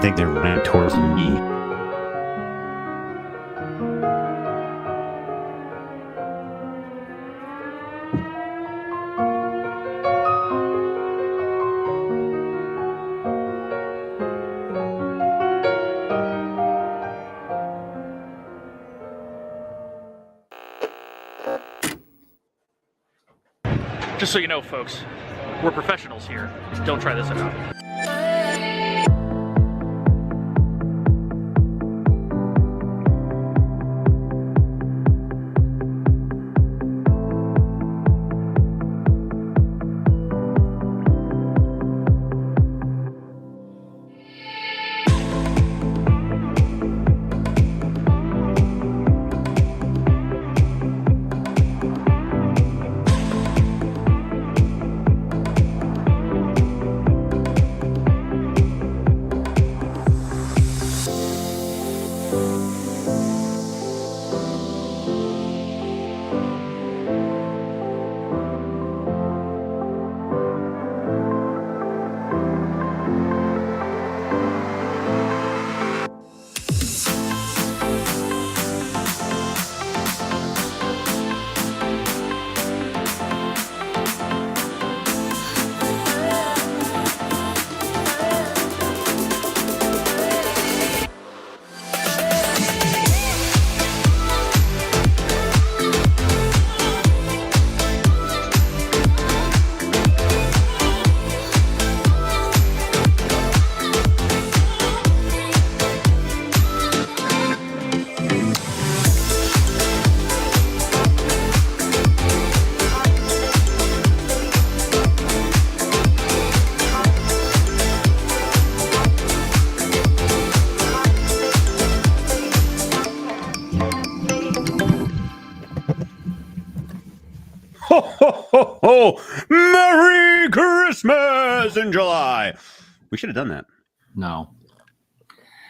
think they're running towards me. Just so you know, folks, we're professionals here. Don't try this at home. Ho, ho, ho, ho! Merry Christmas in July. We should have done that. No.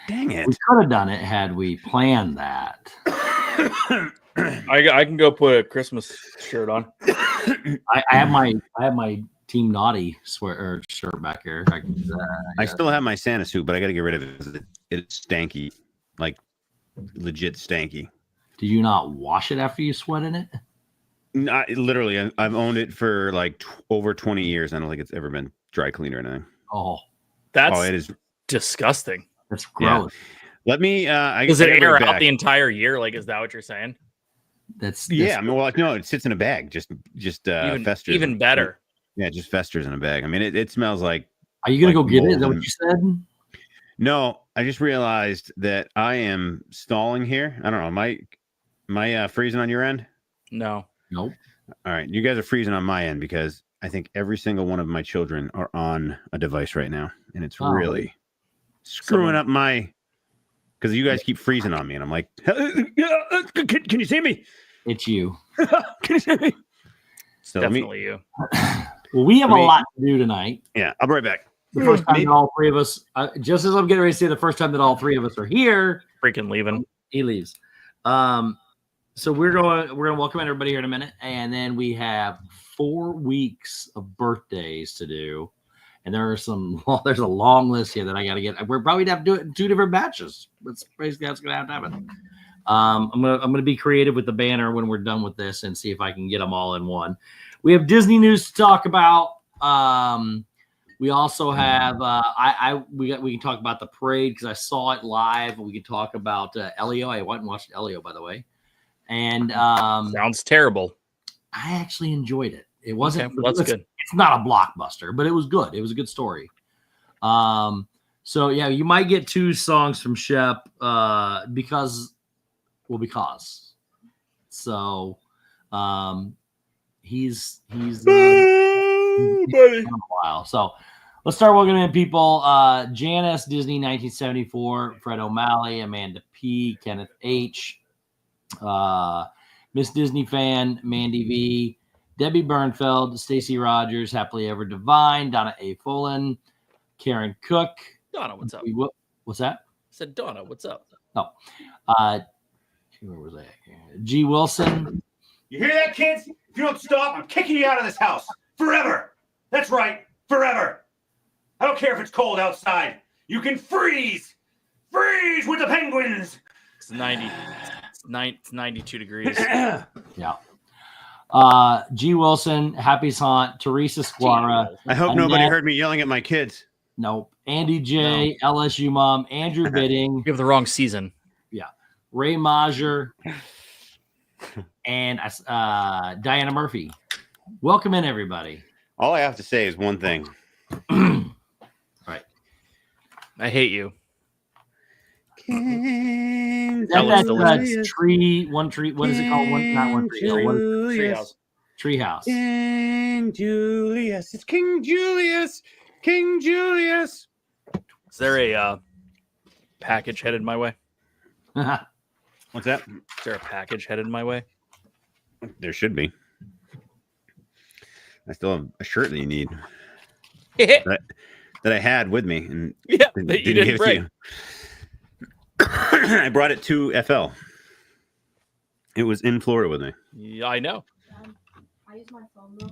Dang it. We could have done it had we planned that. I can go put a Christmas shirt on. I have my Team Naughty shirt back here. I can do that. I still have my Santa suit, but I got to get rid of it because it's stanky. Like, legit stanky. Did you not wash it after you sweat in it? Literally, I've owned it for like over 20 years. I don't think it's ever been dry cleaned or anything. Oh, It is disgusting. That's gross. Yeah. Let me. Does it air out the entire year? Like, is that what you're saying? That's I mean, well, no, it sits in a bag. Just festers. Even better. Yeah, it just festers in a bag. I mean, it smells like. Are you gonna go get it? Is that what you said? No, I just realized that I am stalling here. I don't know. Am I freezing on your end? No. Nope. All right, you guys are freezing on my end because I think every single one of my children are on a device right now, and it's really screwing up my. Because you guys keep freezing on me, and I'm like, can you see me? It's you. Can you see me? So Definitely you. Well, we have a lot to do tonight. Yeah, I'll be right back. The first time that all three of us, just as I'm getting ready to say the first time that all three of us are here, Freaking leaving. He leaves. So we're gonna welcome everybody here in a minute, and then we have 4 weeks of birthdays to do, and there's a long list here that I got to get. We're probably gonna have to do it in 2 different batches. That's basically that's gonna have to happen. I'm gonna be creative with the banner when we're done with this and see if I can get them all in one. We have Disney news to talk about. We also have we can talk about the parade because I saw it live. We can talk about Elio. I went and watched Elio, by the way. And sounds terrible. I actually enjoyed it. It wasn't. Okay, that's good. It's not a blockbuster, but it was good. It was a good story. So yeah, you might get 2 songs from Shep because. So, he's been a while. So let's start welcoming in people. Janice Disney 1974, Fred O'Malley, Amanda P, Kenneth H. Miss Disney fan, Mandy V, Debbie Bernfeld, Stacy Rogers, Happily Ever Divine, Donna A. Fullen, Karen Cook. Donna, what's up? What's that? I said, Donna, what's up? No. Where was that? G. Wilson. You hear that, kids? If you don't stop, I'm kicking you out of this house. Forever. That's right. Forever. I don't care if it's cold outside. You can freeze! Freeze with the penguins! It's 90. It's 92 degrees. Yeah. G. Wilson, Happy Sant, Teresa Squara. I hope nobody heard me yelling at my kids. Nope. Andy J, LSU Mom, Andrew Bidding. You have the wrong season. Yeah. Ray Majer, and Diana Murphy. Welcome in, everybody. All I have to say is one thing. Right. I hate you. That's tree. One tree. What is it called? Not one tree. What is it? Treehouse. King Julius. It's King Julius. King Julius. Is there a package headed my way? What's that? Is there a package headed my way? There should be. I still have a shirt that you need that I had with me and you didn't bring. I brought it to FL. It was in Florida with me. Yeah, I know. I use my phone though.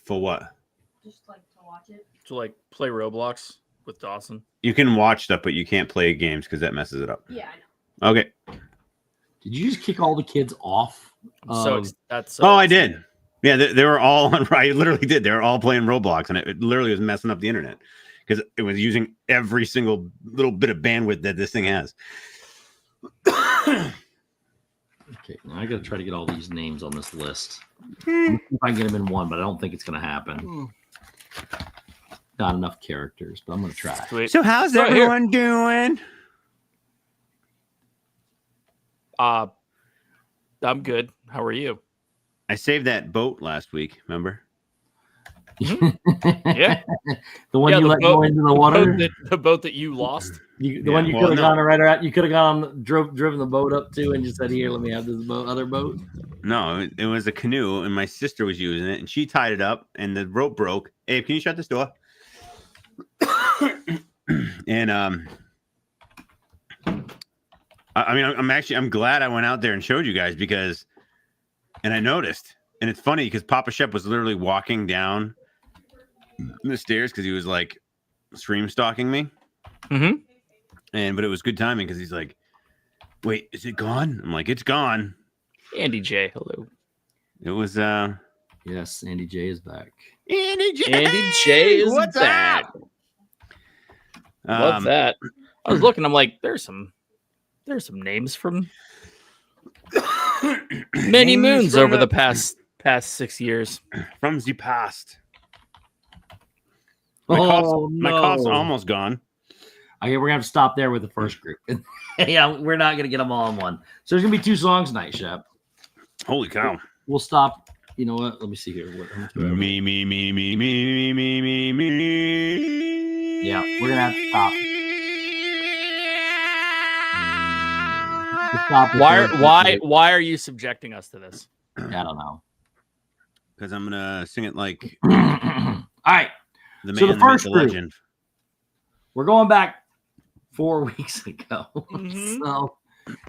For what? Just like to watch it. To like play Roblox with Dawson. You can watch stuff, but you can't play games because that messes it up. Yeah, I know. Okay. Did you just kick all the kids off? That's I did. Yeah, they were all on. I literally did. They were all playing Roblox, and it literally was messing up the internet because it was using every single little bit of bandwidth that this thing has. Okay, now I got to try to get all these names on this list. If I can get them in one, but I don't think it's going to happen. Not enough characters, but I'm going to try. Sweet. So how's everyone doing? I'm good. How are you? I saved that boat last week. Remember? Yeah. The one you let go into the water. The boat that you lost. One you could have gone right at. You could have gone driven the boat up to and just said, "Here, let me have this other boat." No, it was a canoe, and my sister was using it, and she tied it up, and the rope broke. Abe, can you shut this door? And I'm glad I went out there and showed you guys and I noticed, and it's funny because Papa Shep was literally walking down the stairs because he was like stream stalking me. Mm-hmm. But it was good timing because he's like, "Wait, is it gone?" I'm like, "It's gone." Andy J, hello. It was yes, Andy J is back. Andy J is what's back. up? What's that? I was looking. I'm like, there's some names from many moons over the past 6 years. From the past. My cough's almost gone. Okay, we're gonna have to stop there with the first group. Yeah, we're not gonna get them all in one. So there's gonna be 2 songs tonight, Shep. Holy cow! We'll stop. You know what? Let me see here. Me. Yeah, we're gonna have to stop. Why are you subjecting us to this? I don't know. Because I'm gonna sing it like all right. The man, so the first the group, legend. We're going back 4 weeks ago. Mm-hmm. So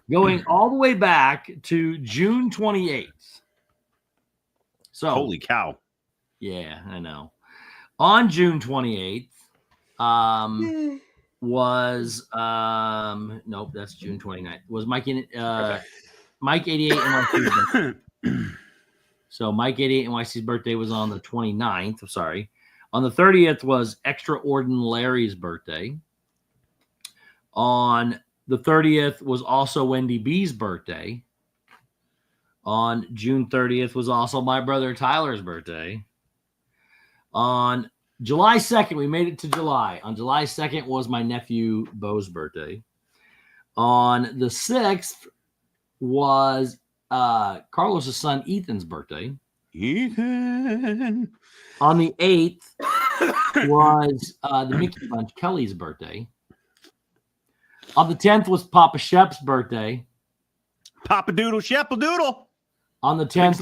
going all the way back to June 28th. So Holy cow. Yeah, I know. On June 28th, was nope, that's June 29th. Was Mike 88 NYC's birthday. So Mike 88 NYC's birthday was on the 29th. Sorry. On the 30th was Extraordinary's birthday. On the 30th was also Wendy B's birthday. On June 30th was also my brother Tyler's birthday. On July 2nd, we made it to July. On July 2nd was my nephew Bo's birthday. On the 6th was Carlos's son Ethan's birthday. Ethan. On the 8th was the Mickey Bunch Kelly's birthday. On the 10th was Papa Shep's birthday. Papa Doodle, Sheple Doodle. On the 10th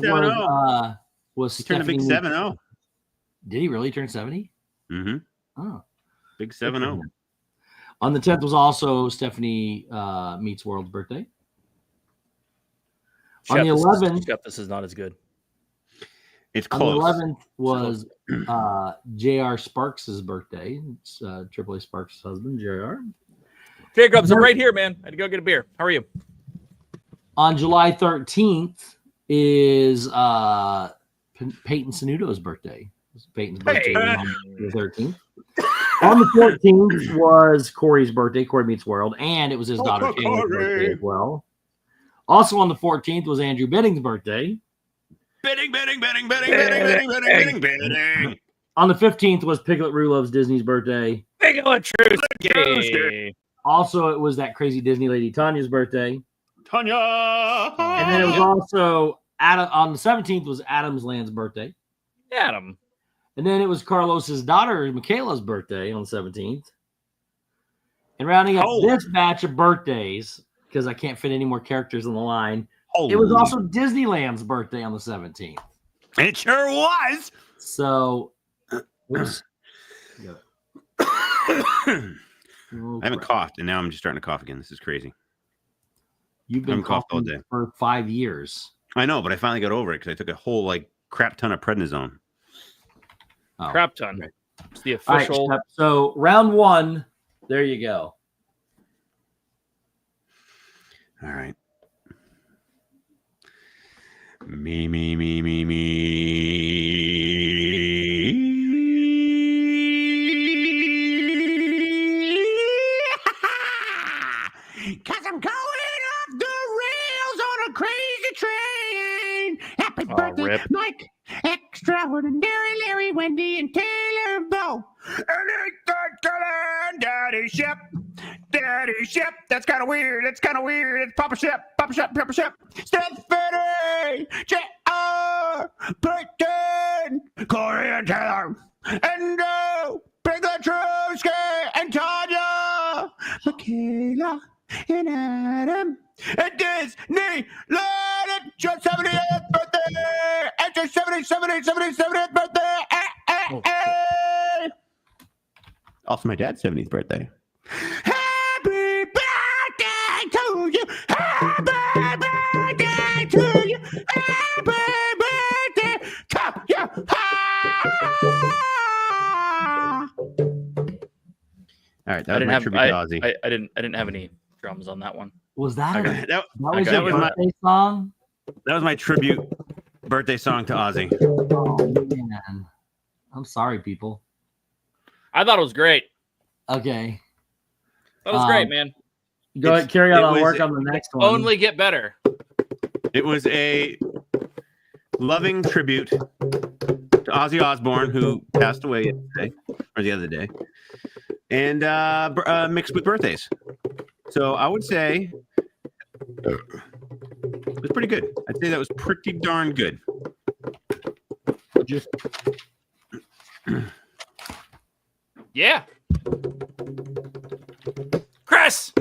was he turned a big 7-0. Did he really turn 70? Mm-hmm. Oh, big 7-0. On the 10th was also Stephanie Meets World's birthday. Shep, On the 11th, Shep, this is not as good. It's On close. the 11th was J.R. Sparks' birthday. It's Triple A Sparks' husband, J.R. Jacobs, I'm right here, man. I had to go get a beer. How are you? On July 13th is Peyton Sanudo's birthday. It's Peyton's birthday on the 13th. On the 14th was Corey's birthday, Corey Meets World, and it was his daughter Kayla's birthday as well. Also on the 14th was Andrew Bidding's birthday. Bidding. On the 15th was Piglet Rulove's Disney's birthday. Piglet Truth. Also, it was that crazy Disney lady Tanya's birthday. Tanya. And then it was also on the 17th was Adam's Land's birthday. Adam. And then it was Carlos's daughter, Michaela's birthday on the 17th. And rounding up this batch of birthdays, because I can't fit any more characters on the line, it was also Disneyland's birthday on the 17th. It sure was. So, oops. I haven't coughed, and now I'm just starting to cough again. This is crazy. You've been coughing all day for 5 years. I know, but I finally got over it because I took a whole crap ton of prednisone. Oh, crap ton. okay. It's the official. Right, so round 1, there you go. All right. Me. Cause I'm going off the rails on a crazy train. Happy birthday, rip. Mike. Extraordinary Larry, Wendy, and Taylor Bo. And it's Daddy Shep. That's kind of weird. It's Papa Shep. Stephanie, J.R., Burton, Corey and Taylor, and Piglet Truth, and Tanya, Michaela, and Adam, and Disney, Lord, your 70th birthday, and your 70th birthday. Also, my dad's 70th birthday. Happy birthday to you. Happy birthday to you. Happy birthday to you. All right, that was my tribute to Ozzy. I didn't have any drums on that one. Was that that was your birthday song? That was my tribute birthday song to Ozzy. Oh, man. I'm sorry, people. I thought it was great. Okay. That was great, man. Go ahead, carry on. I'll work on the next one. Only get better. It was a loving tribute to Ozzy Osbourne, who passed away yesterday or the other day, and mixed with birthdays. So I would say it was pretty good. I'd say that was pretty darn good. Yeah. Chris,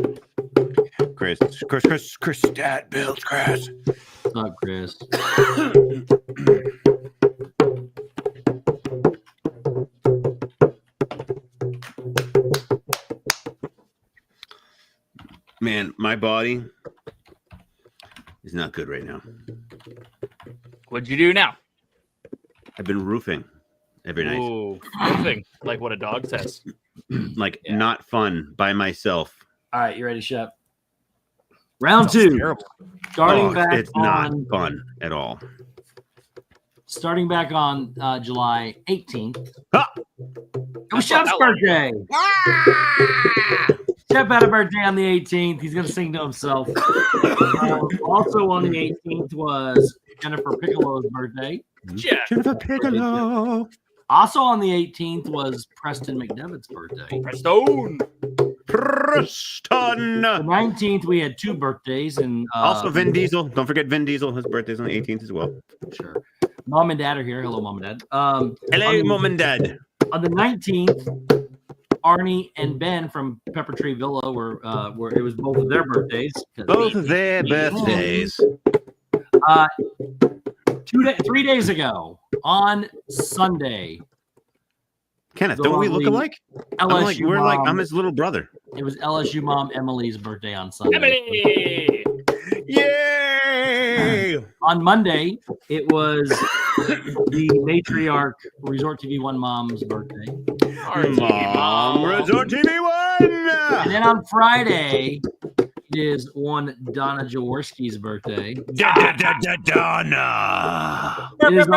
Dad builds Chris. What's up, Chris? Man, my body is not good right now. what'd you do now? I've been roofing every night. Ooh, roofing, like what a dog says. Not fun by myself. All right, you ready, Shep? Round 2. Terrible. Starting back it's on not fun at all. starting back on July 18th. Ah! It was Shep's birthday. Shep had a birthday on the 18th. He's going to sing to himself. Also on the 18th was Jennifer Piccolo's birthday. Jennifer Piccolo. Also on the 18th was Preston McDevitt's birthday. Preston. The 19th, we had 2 birthdays. And also Vin Diesel. Don't forget Vin Diesel. His birthday's on the 18th as well. Sure. Mom and Dad are here. Hello, Mom and Dad. Hello, Mom and Dad. On the 19th, Arnie and Ben from Pepper Tree Villa were it was both of their birthdays. Both of their birthdays. 3 days ago on Sunday. Kenneth, don't we look alike? I'm his little brother. It was LSU mom Emily's birthday on Sunday. Emily. Yay! On Monday, it was the matriarch Resort TV One mom's birthday. Mom, Resort TV One. And then on Friday, it is one Donna Jaworski's birthday. Donna. It is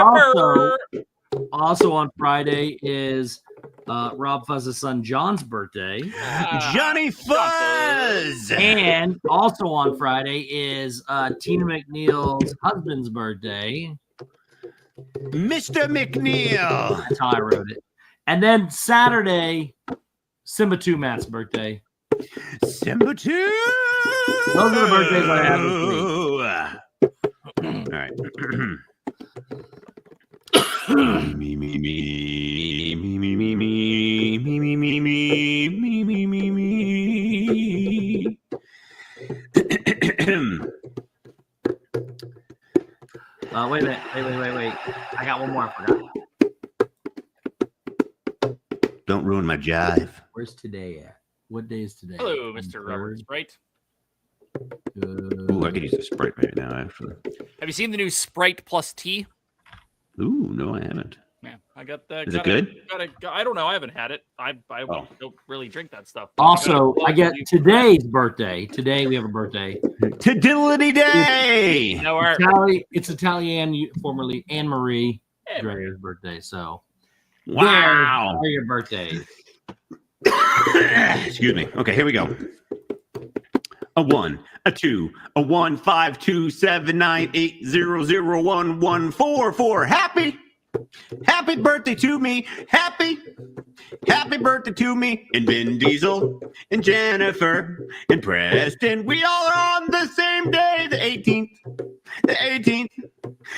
also on Friday is Rob Fuzz's son John's birthday. Johnny Fuzz. And also on Friday is Tina McNeil's husband's birthday. Mr. McNeil. That's how I wrote it. And then Saturday, Simba 2 Matt's birthday. Simba 2. Those are the birthdays I have this week. All right. Me, me, me, me, me, me, me, me, me, me, me, me, me, me, me. Wait a minute. Wait. I got one more. I forgot. Don't ruin my jive. Where's today at? What day is today? Hello, Mr. Robert Sprite. Ooh, I could use a Sprite right now, actually. Have you seen the new Sprite plus tea? Ooh, no, I haven't. Yeah, I got that. Is it good? I don't know. I haven't had it. I don't really drink that stuff. Also, I get today's birthday. Today we have a birthday. Todility Day. It's Italian, formerly Anne Marie Dreher's birthday. So, wow. There are your birthdays. Excuse me. Okay, here we go. A 1, a 2, a 1, 5, 2, 7, 9, 8, 0, 0, 1, 1, 4, 4. Happy birthday to me. Happy birthday to me. And Vin Diesel and Jennifer and Preston. We all are on the same day, the 18th.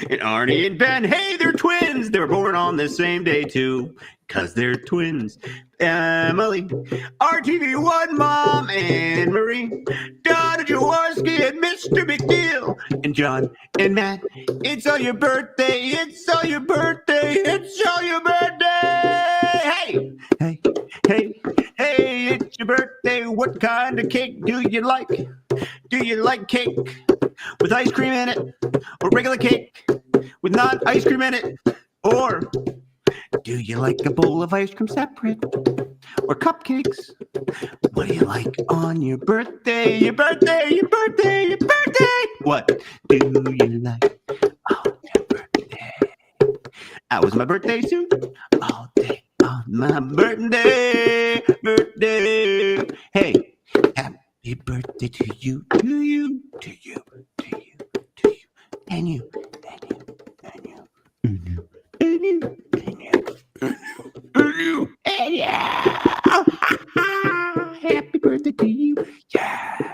And Arnie and Ben, hey, they're twins. They were born on the same day too, because they're twins. Emily, RTV1 Mom, and Marie, Donna Jaworski, and Mr. McNeil, and John and Matt. It's all your birthday. It's all your birthday. It's all your birthday. Hey, it's your birthday. What kind of cake do you like? Do you like cake with ice cream in it, or regular cake with not ice cream in it? Or do you like a bowl of ice cream separate, or cupcakes? What do you like on your birthday? Your birthday, your birthday, your birthday. What do you like on your birthday? I was my birthday suit all day on my birthday. Hey, happy birthday to you, to you, to you, to you, to you, and you, and you, and you, and you, and you, and you, and you, and yeah. Happy birthday to you. Yeah.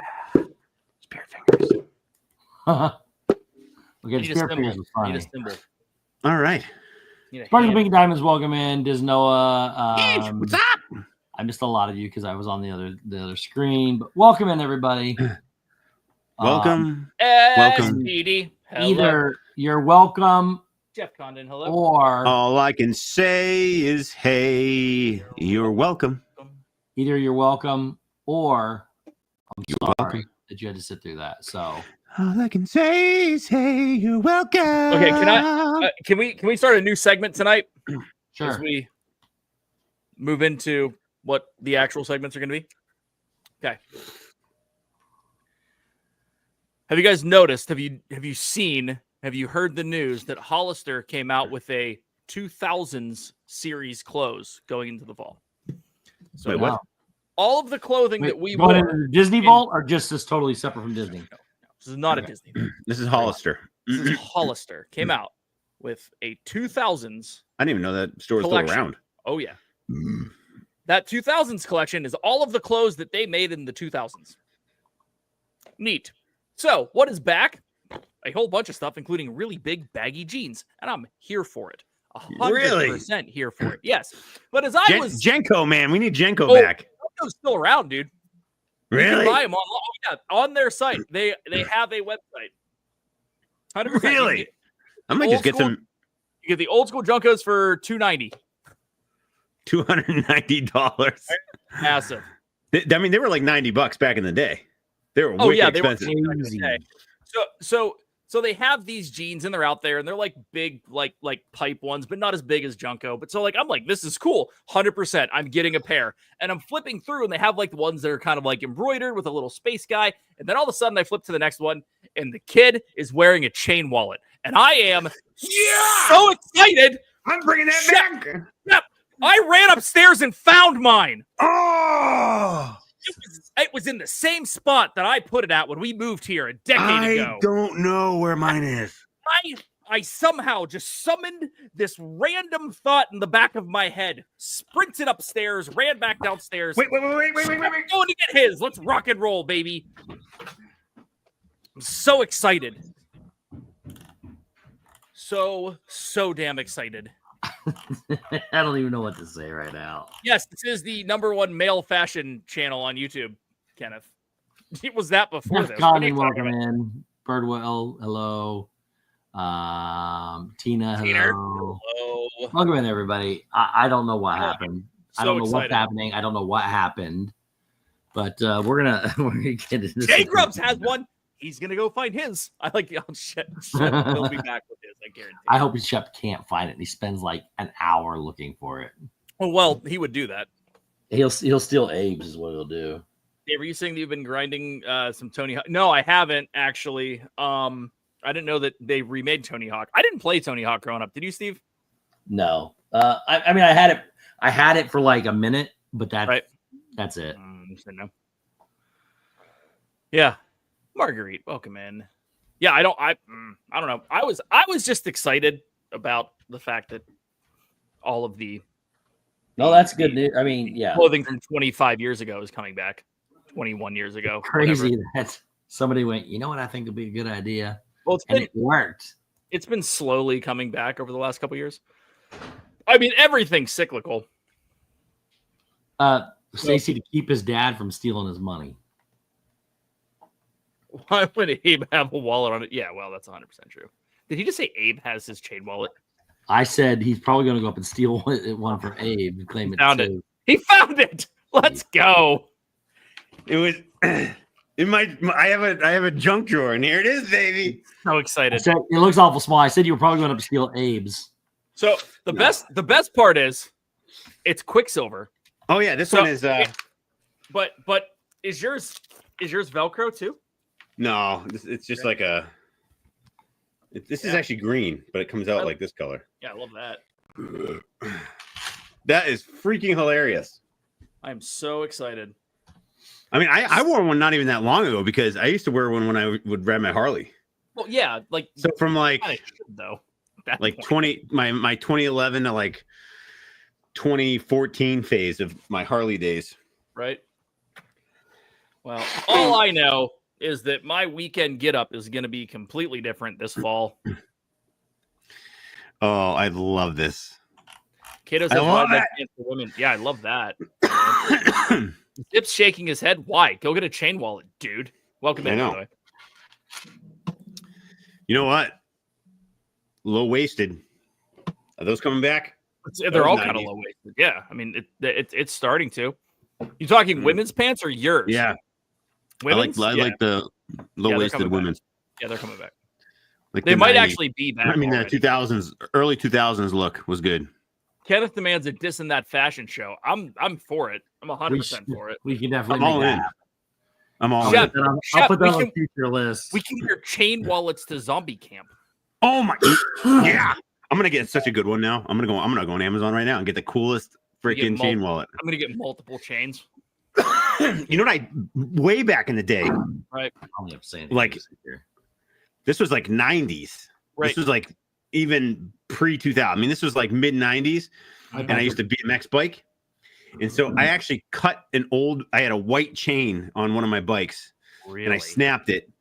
Spirit fingers. Okay, Spirit fingers was fine. Need a symbol. All right. Sparkling Pink Diamonds, welcome in. Disnoa. What's up? I missed a lot of you because I was on the other screen, but welcome in, everybody. Welcome. Welcome. SPD. Either you're welcome, Jeff Condon, hello. Or all I can say is, hey, you're welcome. Either you're welcome, or I'm You're sorry welcome. that you had to sit through that. So all I can say is, hey, you're welcome. Okay, can we start a new segment tonight? Sure. As we move into what the actual segments are going to be. Okay. Have you guys noticed? Have you seen? Have you heard the news that Hollister came out with a 2000s series clothes going into the fall? So wait, what? All of the clothing that we going wore into the Disney Vault, or just is totally separate from Disney? No, this is not a Disney. This is Hollister. This is Hollister came out with a 2000s. I didn't even know that store was still collection. around. Oh yeah. That 2000s collection is all of the clothes that they made in the 2000s. Neat. So, what is back? A whole bunch of stuff, including really big baggy jeans, and I'm here for it. 100% here for it. Yes, but as I was Jenko, man, we need Jenko back. Jenko's still around, dude. Really? You can buy them on their site. They have a website. 100%. Really? I might just get some. You get the old school Junkos for $290. $290. Massive. I mean, they were like $90 back in the day. They were wicked expensive. So So they have these jeans and they're out there and they're like big, like pipe ones, but not as big as Junko. But so like, I'm like, this is cool. 100%. I'm getting a pair and I'm flipping through and they have like the ones that are kind of like embroidered with a little space guy. And then all of a sudden I flip to the next one and the kid is wearing a chain wallet. And I am so excited. I'm bringing that back. Yep. I ran upstairs and found mine. Oh, It was in the same spot that I put it at when we moved here a decade ago. I don't know where mine is. I somehow just summoned this random thought in the back of my head, sprinted upstairs, ran back downstairs. Wait. Going to get his. Let's rock and roll, baby. I'm so excited. So damn excited. I don't even know what to say right now. Yes, this is the #1 male fashion channel on YouTube, Kenneth. It was that before this. Condon, welcome in. Birdwell, hello. Tina, hello. Hello. Welcome in, everybody. I don't know what happened. I don't know excited. what's happening. I don't know what happened. But we're gonna get into this. Jay Grubbs has one. He's gonna go find his. I like Shep will be back with his. I guarantee. I hope Shep can't find it. He spends like an hour looking for it. Oh well, he would do that. He'll steal Abe's is what he'll do. Dave, are you saying that you've been grinding some Tony Hawk? No, I haven't actually. I didn't know that they remade Tony Hawk. I didn't play Tony Hawk growing up. Did you, Steve? No. I mean, I had it for like a minute, but that's it. No. Yeah. Marguerite, welcome in. Yeah, I don't know. I was just excited about the fact that all of the No, that's good news. I mean, yeah. Clothing from 25 years ago is coming back. 21 years ago. Crazy whatever. that somebody went, you know what I think would be a good idea? Well, It worked. It's been slowly coming back over the last couple years. I mean, everything's cyclical. Stacy to keep his dad from stealing his money. Why would Abe have a wallet on it? Yeah, well, that's 100% true. Did he just say Abe has his chain wallet? I said he's probably going to go up and steal one from Abe and claim it. Found it. He found it. Let's go. It was in my. I have a junk drawer, and here it is, baby. So excited. Said, it looks awful small. I said you were probably going up to steal Abe's. So the best part is it's Quicksilver. Oh yeah, this one is. But is yours Velcro too? No, it's just like a. This is actually green, but it comes out like this color. Yeah, I love that. That is freaking hilarious. I'm so excited. I mean, I wore one not even that long ago because I used to wear one when I would ride my Harley. Well, yeah, like so from like though, like 2011 to like 2014 phase of my Harley days. Right. Well, all I know is that my weekend get up is going to be completely different this fall. Oh, I love this. Kato says, "Why that for women?" Yeah, I love that. Zip's shaking his head. Why? Go get a chain wallet, dude. Welcome in. By the way. You know what? Low waisted. Are those coming back? They're all kind of low waisted. Yeah, I mean it's starting to. You talking women's pants or yours? Yeah. Women's? I like the low waisted women's. Yeah, they're coming back. Like they might actually be back. I mean, the 2000s, early 2000s look was good. Kenneth demands a diss in that fashion show. I'm for it. I'm 100% for it. We can definitely I'm all in. I'm all in. I'll put that on the future list. We can wear chain wallets to zombie camp. Oh my yeah. I'm gonna get such a good one now. I'm gonna go on Amazon right now and get the coolest freaking chain wallet. I'm gonna get multiple chains. You know what? Way back in the day, right? Only have to say like this was like 90s. Right. This was like even pre 2000. I mean, this was like mid 90s, and I used to BMX bike, and so I actually cut I had a white chain on one of my bikes, and I snapped it,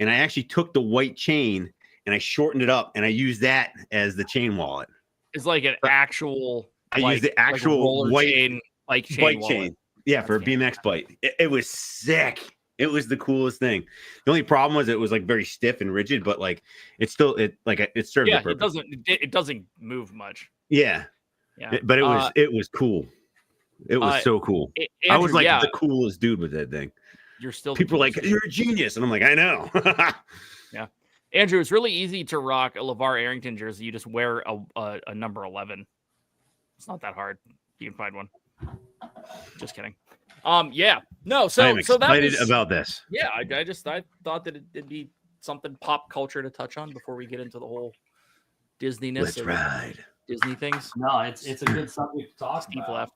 and I actually took the white chain and I shortened it up, and I used that as the chain wallet. It's like an actual. I used the actual white chain, like bike chain. Yeah, for a BMX bike. It was sick. It was the coolest thing. The only problem was it was like very stiff and rigid, but like it served the purpose. It doesn't move much. Yeah. Yeah. But it was cool. It was so cool. Andrew, I was like the coolest dude with that thing. You're still people like, you're a genius. And I'm like, I know. Yeah. Andrew, it's really easy to rock a LeVar Arrington jersey. You just wear a number 11. It's not that hard. You can find one. Just kidding. Yeah. No, so I am so that excited was, about this. yeah, I thought that it'd be something pop culture to touch on before we get into the whole Disney-ness Let's of ride. Disney things. No, it's a good subject to talk Steve about. left.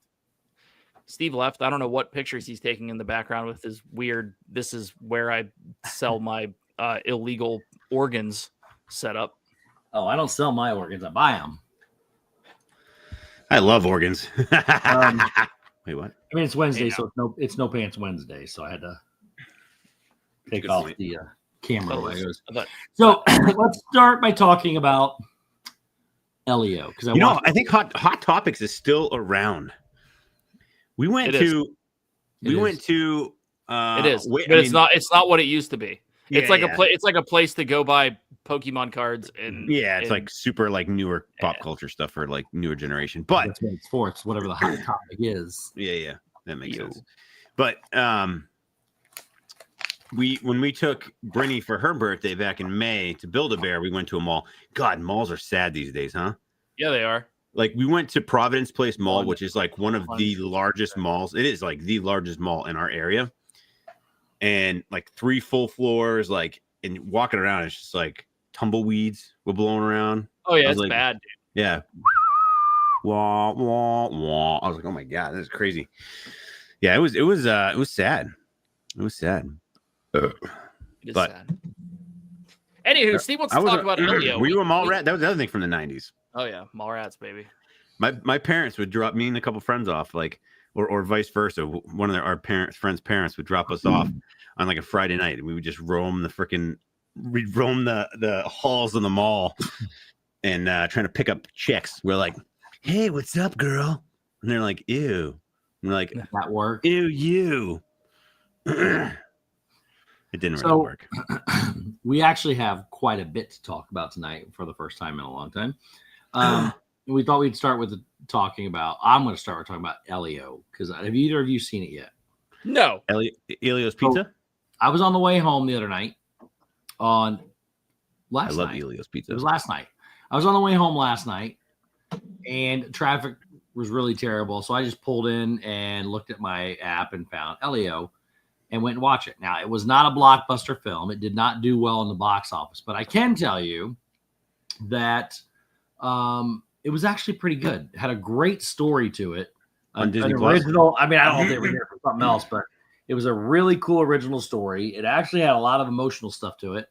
Steve left. I don't know what pictures he's taking in the background with his weird, this is where I sell my illegal organs setup. Oh, I don't sell my organs. I buy them. I love organs. Wait, what? I mean, it's Wednesday, Hey, so it's no pants Wednesday, so I had to take Good off point. the camera. Oh, while it goes. I thought- So let's start by talking about Elio, because I think Hot Topics is still around. We went It is. to. We It went is. to. it is, wait, but I it's mean, not. It's not what it used to be. It's yeah, like yeah. It's like a place to go buy Pokemon cards and Yeah, it's and- like super like newer pop Yeah. culture stuff for like newer generation. But that's what it's for. It's whatever the hot topic is. yeah, that makes Yo. sense. But when we took Brittany for her birthday back in May to Build-A-Bear, we went to a mall. God, malls are sad these days, huh? yeah, they are. Like we went to Providence Place Mall, Fun. which is like one of the largest malls. It is like the largest mall in our area, and like 3 full floors. Like, and walking around, it's just like tumbleweeds were blowing around. Oh yeah, I was it's like- bad. Dude. Yeah. Wah, wah, wah. I was like, oh my God, this is crazy. Yeah, it was sad. It was sad. It is But- sad. Anywho, Steve wants to talk about Elio. Were you a mall rat? That was the other thing from the 90s. Oh yeah, mall rats, baby. My parents would drop me and a couple friends off, like, or vice versa. One of our friends' parents would drop us off on like a Friday night, and we would just roam the halls of the mall and trying to pick up chicks. We're like, "Hey, what's up, girl?" And they're like, "Ew." And we're like, That work. "Ew, you." It didn't really So- work. We actually have quite a bit to talk about tonight for the first time in a long time. We thought we'd start with talking about. I'm going to start with talking about Elio, because have either of you seen it yet? No. Elio's Pizza. I was on the way home the other night. I Last love night. Elio's Pizza. It was last night. I was on the way home last night, and traffic was really terrible. So I just pulled in and looked at my app and found Elio and went and watched it. Now, it was not a blockbuster film. It did not do well in the box office, but I can tell you that it was actually pretty good. It had a great story to it. On Disney An Plus? original. I mean, I don't know if they were here for something else, but it was a really cool original story. It actually had a lot of emotional stuff to it.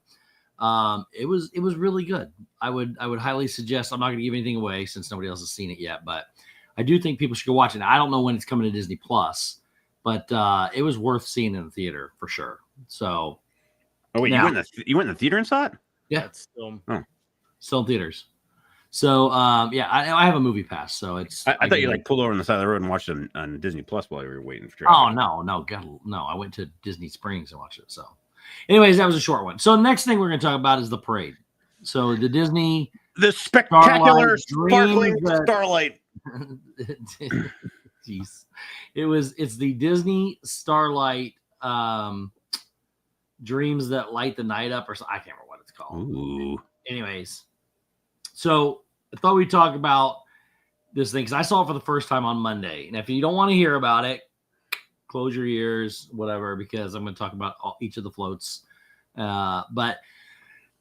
It was really good. I would highly suggest. I'm not going to give anything away since nobody else has seen it yet, but I do think people should go watch it. I don't know when it's coming to Disney Plus, but it was worth seeing in the theater for sure. So Oh wait, Now- you went in the theater and saw it? Yeah. That's still still in theaters. So yeah, I have a movie pass, so it's. I thought you like pulled over on the side of the road and watched it on Disney Plus while you were waiting for traffic. Oh no, God, no! I went to Disney Springs and watched it. So, anyways, that was a short one. So, the next thing we're going to talk about is the parade. So, the Disney, The spectacular, Starlight sparkling dreams that- Starlight. jeez, it's the Disney Starlight dreams that light the night up, or so, I can't remember what it's called. Ooh. Anyways, so I thought we'd talk about this thing because I saw it for the first time on Monday. And if you don't want to hear about it, close your ears, whatever, because I'm going to talk about each of the floats. But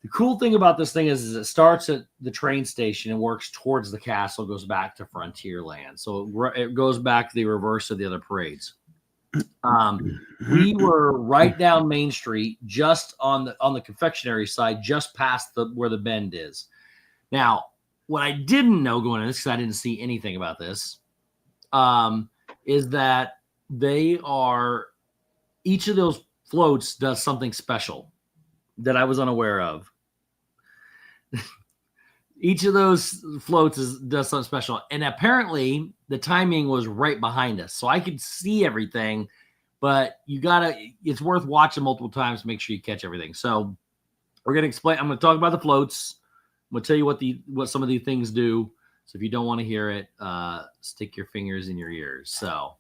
the cool thing about this thing is it starts at the train station and works towards the castle, goes back to Frontierland. So it goes back the reverse of the other parades. We were right down Main Street, just on the confectionery side, just past where the bend is. Now, what I didn't know going in this, because I didn't see anything about this, is that each of those floats does something special that I was unaware of. Each of those floats does something special. And apparently the timing was right behind us. So I could see everything, but it's worth watching multiple times to make sure you catch everything. So I'm going to talk about the floats. I'm going to tell you what some of these things do. So if you don't want to hear it, stick your fingers in your ears. So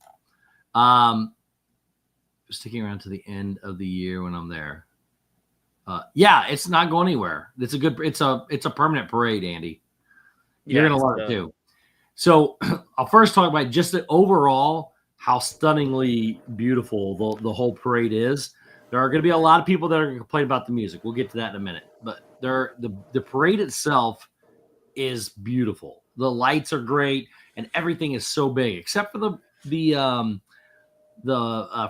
sticking around to the end of the year when I'm there. Yeah, it's not going anywhere. It's a permanent parade, Andy. You're gonna love it too. So I'll first talk about just the overall how stunningly beautiful the whole parade is. There are going to be a lot of people that are going to complain about the music. We'll get to that in a minute. But the parade itself is beautiful. The lights are great, and everything is so big, except for the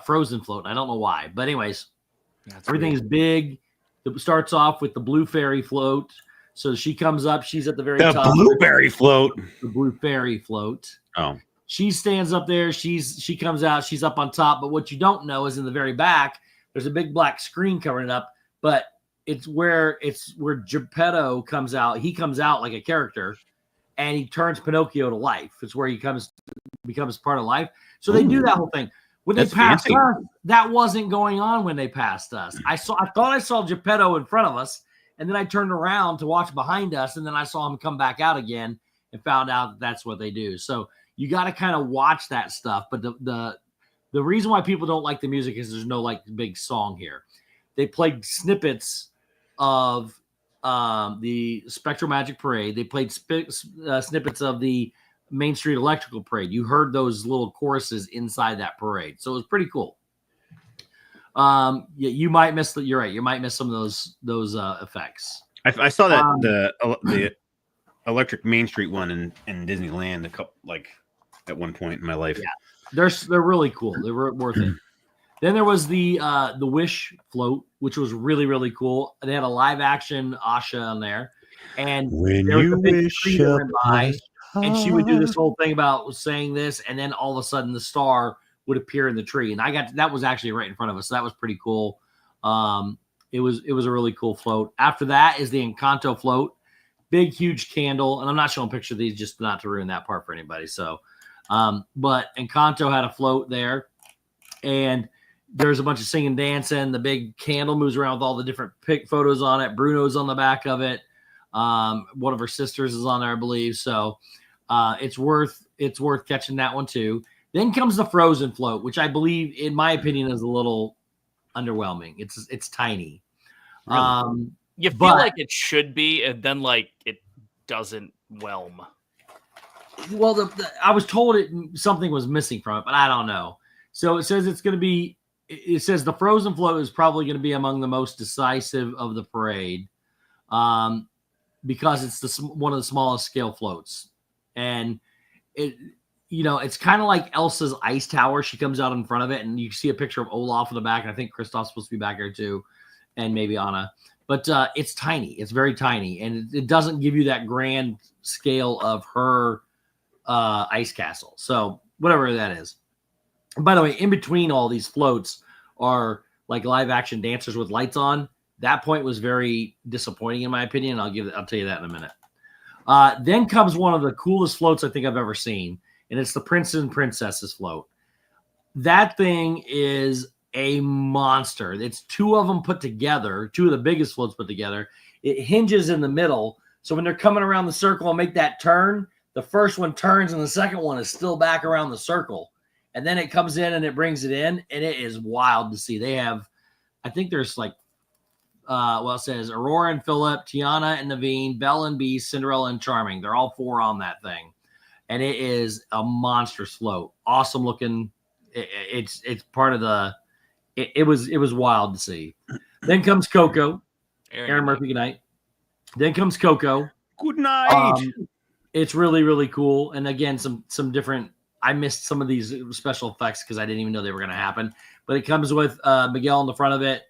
frozen float. I don't know why, but anyways, everything is big. It starts off with the blue fairy float. So she comes up. She's at the very top. Blueberry float. The blue fairy float. Oh. She stands up there. She comes out. She's up on top. But what you don't know is in the very back, there's a big black screen covering it up. But it's where Geppetto comes out. He comes out like a character, and he turns Pinocchio to life. It's where he becomes part of life. So they do that whole thing. When they passed us, that wasn't going on when they passed us. I thought I saw Geppetto in front of us. And then I turned around to watch behind us, and then I saw him come back out again and found out that that's what they do. So you got to kind of watch that stuff. But the reason why people don't like the music is there's no like big song here. They played snippets of the Spectral Magic Parade. They played snippets of the Main Street Electrical Parade. You heard those little choruses inside that parade. So it was pretty cool. Yeah, you might miss you're right. You might miss some of those effects. I saw that the Electric Main Street one in Disneyland at one point in my life. Yeah, they're really cool. They were worth it. Then there was the Wish float, which was really, really cool. They had a live action Asha on there, and when there was you a big wish tree that went by, and she would do this whole thing about saying this, and then all of a sudden the star would appear in the tree, and that was actually right in front of us. So that was pretty cool. It was a really cool float. After that is the Encanto float, big huge candle, and I'm not showing a picture of these just not to ruin that part for anybody. So, but Encanto had a float there, and there's a bunch of singing, dancing. The big candle moves around with all the different photos on it. Bruno's on the back of it. One of her sisters is on there, I believe. So it's worth catching that one too. Then comes the Frozen float, which I believe, in my opinion, is a little underwhelming. It's tiny. Really? You feel like it should be, and then like it doesn't whelm. Well, I was told something was missing from it, but I don't know. So it says it's going to be. It says the Frozen float is probably going to be among the most decisive of the parade, because it's one of the smallest scale floats, and it's kind of like Elsa's ice tower. She comes out in front of it, and you see a picture of Olaf in the back. And I think Kristoff's supposed to be back there too, and maybe Anna. But it's tiny. It's very tiny, and it doesn't give you that grand scale of her ice castle. So whatever that is. And by the way, in between all these floats are like live action dancers with lights on. That point was very disappointing in my opinion. I'll tell you that in a minute. Then comes one of the coolest floats I think I've ever seen, and it's the Princes and Princesses float. That thing is a monster. It's two of them put together, two of the biggest floats put together. It hinges in the middle, so when they're coming around the circle and make that turn, the first one turns and the second one is still back around the circle. And then it comes in and it brings it in, and it is wild to see. They have, I think there's like, it says Aurora and Philip, Tiana and Naveen, Belle and Beast, Cinderella and Charming. They're all four on that thing. And it is a monstrous float. Awesome looking. It's part of the, it was wild to see. Then comes Coco. Aaron Murphy, good night. Then comes Coco. Good night. It's really, really cool. And again, some different, I missed some of these special effects because I didn't even know they were going to happen. But it comes with Miguel in the front of it,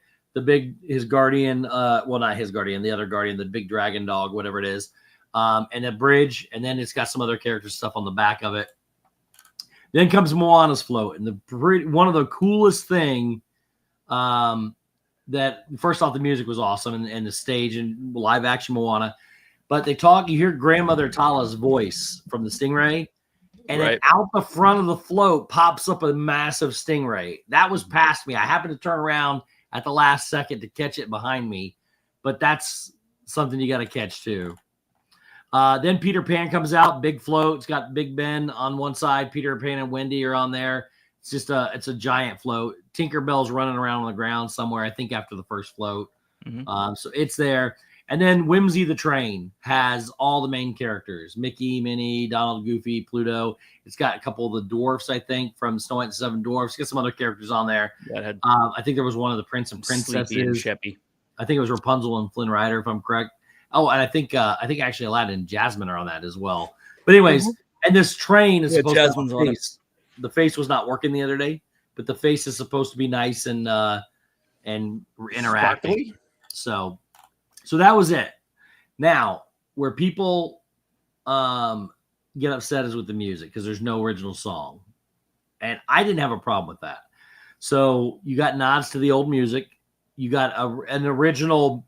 his guardian, not his guardian, the other guardian, the big dragon dog, whatever it is, and a bridge, and then it's got some other character stuff on the back of it. Then comes Moana's float, and one of the coolest thing that first off, the music was awesome, and the stage and live action Moana. But you hear Grandmother Tala's voice from the Stingray. And then out the front of the float pops up a massive stingray. That was past me. I happened to turn around at the last second to catch it behind me. But that's something you got to catch too. Then Peter Pan comes out. Big float. It's got Big Ben on one side. Peter Pan and Wendy are on there. It's a giant float. Tinkerbell's running around on the ground somewhere, I think after the first float. So it's there. And then Whimsy the Train has all the main characters: Mickey, Minnie, Donald, Goofy, Pluto. It's got a couple of the dwarfs, I think, from Snow White and the Seven Dwarfs. It's got some other characters on there. I think there was one of the Prince and Princesses. Sleepy and Sheppy. I think it was Rapunzel and Flynn Rider, if I'm correct. Oh, and I think actually Aladdin and Jasmine are on that as well. But anyways, and this train is supposed Jasmine's to on have a it. face. The face was not working the other day, but the face is supposed to be nice and interactive. Sparkly? So that was it. Now, where people get upset is with the music because there's no original song. And I didn't have a problem with that. So you got nods to the old music. You got an original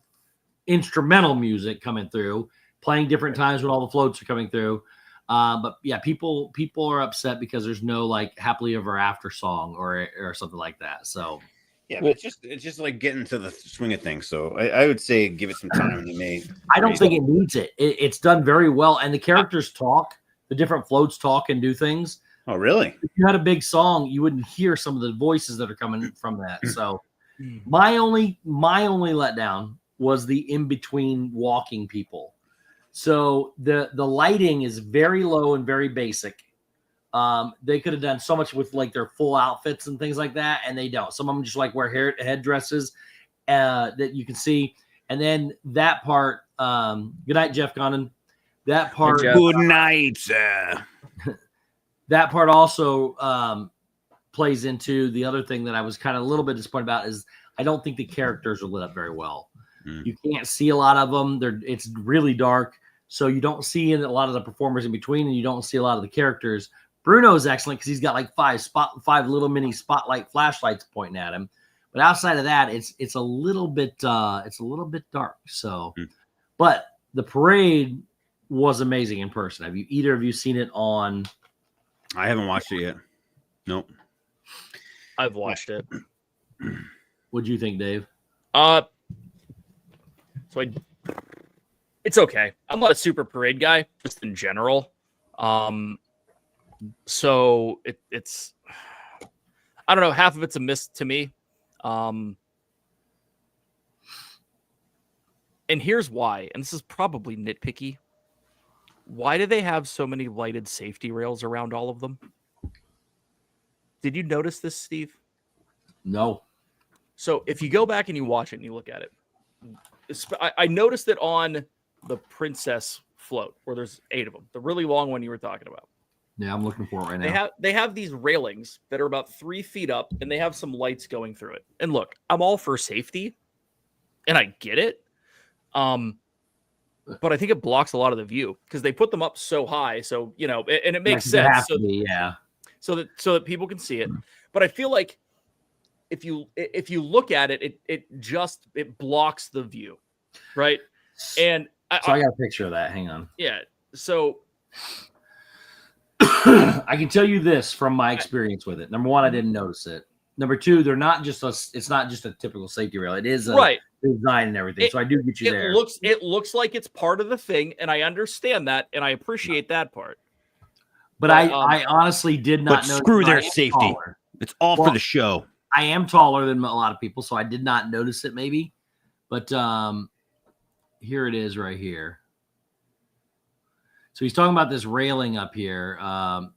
instrumental music coming through, playing different times when all the floats are coming through. But yeah, people are upset because there's no like happily ever after song or something like that. So yeah, but it's just like getting to the swing of things. So I would say give it some time. And you may. I don't think it needs it. It's done very well, and the characters talk. The different floats talk and do things. Oh, really? If you had a big song, you wouldn't hear some of the voices that are coming from that. So my only letdown was the in between walking people. So the lighting is very low and very basic. They could have done so much with like their full outfits and things like that, and they don't. Some of them just like wear headdresses that you can see. And then that part, good night, Jeff Connon. That part, Good night. that part also plays into the other thing that I was kind of a little bit disappointed about is I don't think the characters are lit up very well. You can't see a lot of them. It's really dark, so you don't see a lot of the performers in between, and you don't see a lot of the characters. Bruno's excellent because he's got like five little mini spotlight flashlights pointing at him. But outside of that, it's a little bit dark. So, but the parade was amazing in person. Have either of you seen it on? I haven't watched it yet. Nope. I've watched it. What'd you think, Dave? It's okay. I'm not a super parade guy, just in general. So it's I don't know. Half of it's a miss to me. And here's why. And this is probably nitpicky. Why do they have so many lighted safety rails around all of them? Did you notice this, Steve? No. So if you go back and you watch it and you look at it, I noticed it on the Princess float where there's 8 of them. The really long one you were talking about. Yeah, I'm looking for it right now. They have these railings that are about 3 feet up, and they have some lights going through it. And look, I'm all for safety, and I get it. But I think it blocks a lot of the view because they put them up so high. So and it makes sense. So that people can see it. But I feel like if you look at it, it blocks the view, right? And I got a picture of that. Hang on. Yeah. So I can tell you this from my experience with it. Number one, I didn't notice it. Number two, it's not just a typical safety rail. It is a design and everything. So I do get you there. It looks like it's part of the thing, and I understand that, and I appreciate that part. But I honestly did not know. Screw their safety. Taller. It's all for the show. I am taller than a lot of people, so I did not notice it maybe. But here it is right here. So he's talking about this railing up here,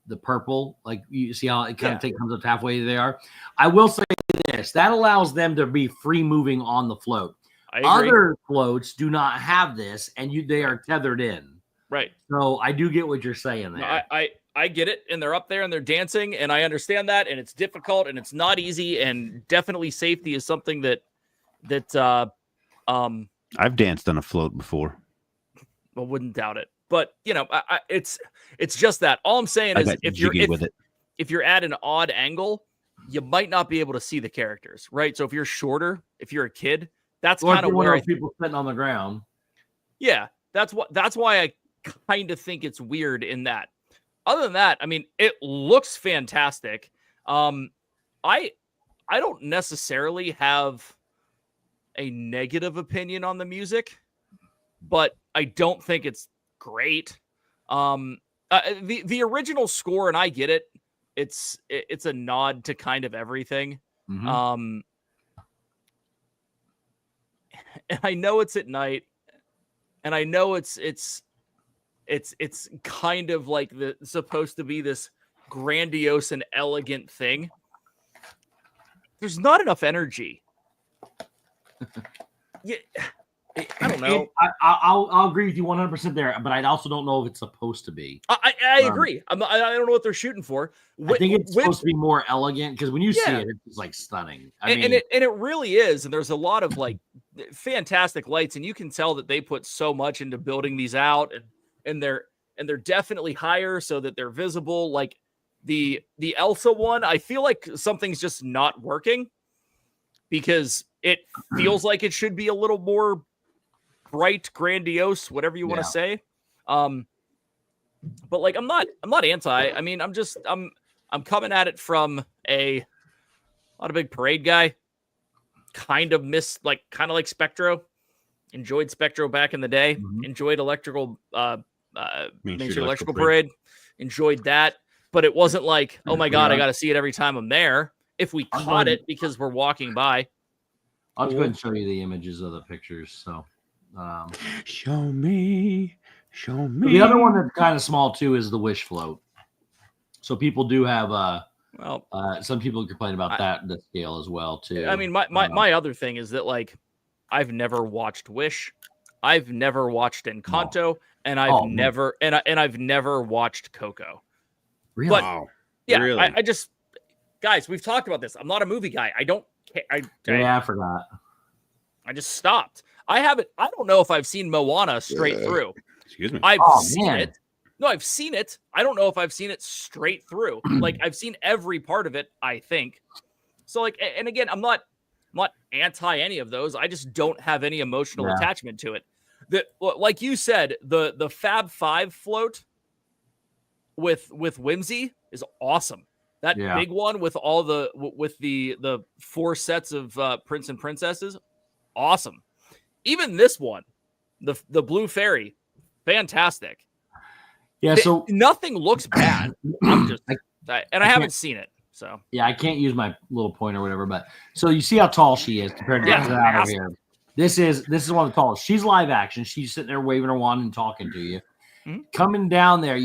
the purple, like you see how it kind of comes up halfway there. I will say this, that allows them to be free moving on the float. Other floats do not have this, and they are tethered in. Right. So I do get what you're saying there. No, I get it, and they're up there and they're dancing, and I understand that, and it's difficult and it's not easy, and definitely safety is something that I've danced on a float before. I wouldn't doubt it. But it's just that. All I'm saying is if you're at an odd angle, you might not be able to see the characters, right? So if you're shorter, if you're a kid, that's kind of where people sitting on the ground. Yeah, that's why I kind of think it's weird in that. Other than that, I mean, it looks fantastic. I don't necessarily have a negative opinion on the music, but I don't think it's great. The original score, and I get it. It's a nod to kind of everything. Mm-hmm. I know it's at night, and I know it's kind of like supposed to be this grandiose and elegant thing. There's not enough energy. Yeah, I don't know. I'll agree with you 100% there, but I also don't know if it's supposed to be. I agree. I don't know what they're shooting for. I think it's supposed to be more elegant because when you see it, it's like stunning. And it really is. And there's a lot of like fantastic lights, and you can tell that they put so much into building these out, and they're definitely higher so that they're visible. Like the Elsa one, I feel like something's just not working because it feels like it should be a little more bright, grandiose, whatever you want to say. But like I'm not anti. I mean, I'm coming at it from not a big parade guy. Kind of like Spectro. Enjoyed Spectro back in the day. Mhm. Enjoyed electrical Main Street Street Electrical Parade. Enjoyed that. But it wasn't like, oh my God, I got to see it every time I'm there. If we caught it because we're walking by. I'll just go ahead and show you the images of the pictures. So, show me. the other one that's kind of small too is the Wish float. So people do have some people complain about the scale as well too. I mean, my other thing is that like I've never watched Wish, I've never watched Encanto, and I've never watched Coco. Really? But, Wow. yeah, Really? I just guys, we've talked about this. I'm not a movie guy. I don't care. I forgot. I just stopped. I don't know if I've seen Moana straight through. Excuse me. I've seen it. No, I've seen it. I don't know if I've seen it straight through. Like I've seen every part of it, I think. So like, and again, I'm not anti any of those. I just don't have any emotional attachment to it. Like you said, the Fab Five float with Whimsy is awesome. That big one with all the 4 sets of prince and princesses, awesome. Even this one, the Blue Fairy, fantastic. Yeah, so nothing looks bad. I haven't seen it, so yeah, I can't use my little point or whatever. But so you see how tall she is compared to that over here. This is one of the tallest. She's live action. She's sitting there waving her wand and talking to you. Mm-hmm. Coming down there,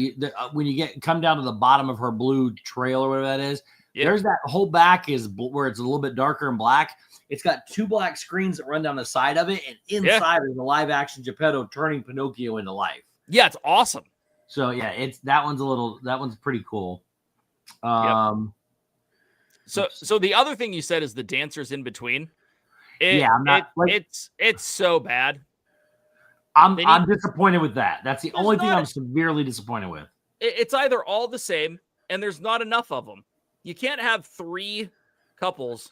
when you come down to the bottom of her blue trail or whatever that is, there's that whole back is where it's a little bit darker and black. It's got 2 black screens that run down the side of it, and inside is a live action Geppetto turning Pinocchio into life. Yeah, it's awesome. So yeah, that one's pretty cool. So the other thing you said is the dancers in between. It's so bad. I'm disappointed with that. That's the only thing I'm severely disappointed with. It's either all the same, and there's not enough of them. You can't have 3 couples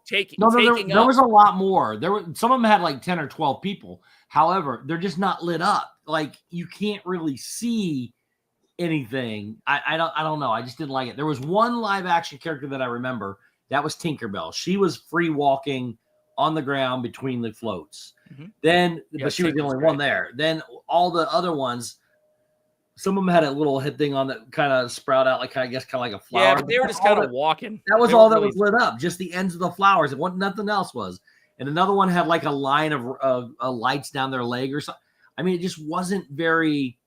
taking. There was a lot more. Some of them had like 10 or 12 people. However, they're just not lit up. Like you can't really see anything. I don't know. I just didn't like it. There was one live action character that I remember. That was Tinkerbell. She was free walking on the ground between the floats. Mm-hmm. But she was the only one there. Then all the other ones, some of them had a little head thing on that kind of sprout out, like kind of like a flower. Yeah, but they were just kind of walking. That was all that was lit up, just the ends of the flowers. Nothing else was. And another one had like a line of lights down their leg or something. I mean, it just wasn't very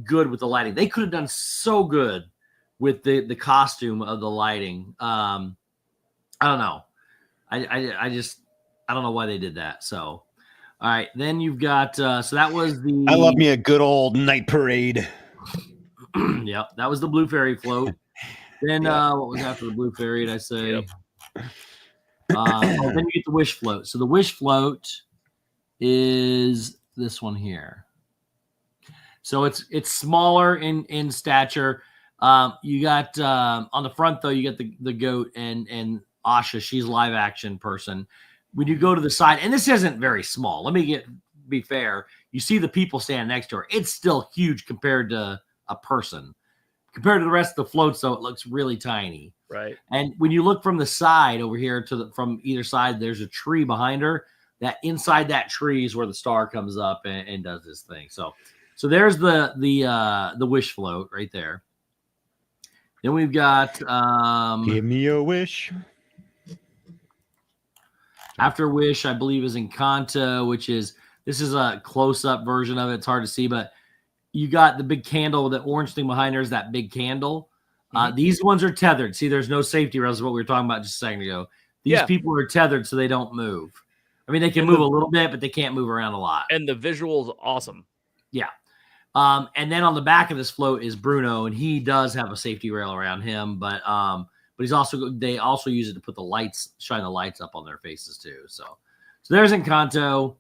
good with the lighting. They could have done so good with the costume of the lighting. I don't know. I don't know why they did that. So, all right. Then you've got, so that was I love me a good old night parade. Yep. That was the Blue Fairy float. Then, what was after the Blue Fairy? Did I say? Yep. Then you get the Wish float. So the Wish float is this one here. So it's smaller in stature. You got on the front though, you got the goat and Asha. She's live action person. When you go to the side, and this isn't very small. Let me be fair. You see the people standing next to her. It's still huge compared to a person. Compared to the rest of the floats, though, it looks really tiny. Right. And when you look from the side over here from either side, there's a tree behind her. That inside that tree is where the star comes up and does this thing. So there's the Wish float right there. Then we've got give me a wish. After Wish, I believe, is Encanto, this is a close-up version of it. It's hard to see, but you got the big candle, the orange thing behind there is that big candle. These ones are tethered. See, there's no safety rails, is what we were talking about just a second ago. These people are tethered so they don't move. I mean, they can move a little bit, but they can't move around a lot. And the visual's awesome. Yeah. And then on the back of this float is Bruno, and he does have a safety rail around him, but they also use it to put shine the lights up on their faces too. So there's Encanto.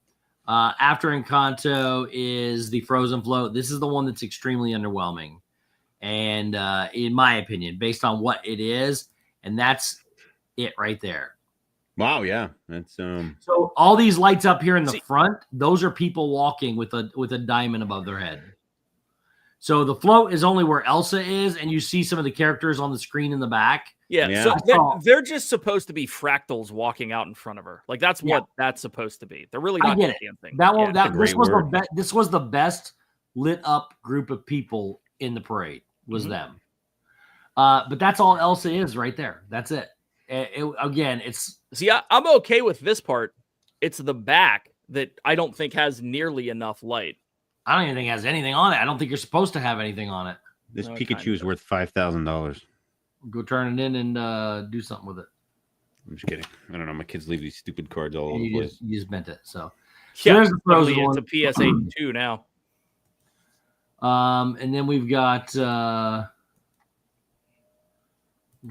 After Encanto is the Frozen float. This is the one that's extremely underwhelming. And in my opinion, based on what it is, and that's it right there. Wow, yeah. That's So all these lights up here in the front, those are people walking with a diamond above their head. So the float is only where Elsa is, and you see some of the characters on the screen in the back. Yeah. So they're just supposed to be fractals walking out in front of her. Like that's what that's supposed to be. They're really not dancing. This was the best lit up group of people in the parade was them. But that's all Elsa is right there. That's it. I'm okay with this part. It's the back that I don't think has nearly enough light. I don't even think it has anything on it. I don't think you're supposed to have anything on it. This Pikachu is worth $5,000. Go turn it in and do something with it. I'm just kidding. I don't know. My kids leave these stupid cards all over the place. You just bent it. So there's the Frozen one. It's a PSA 2 now. And then we've got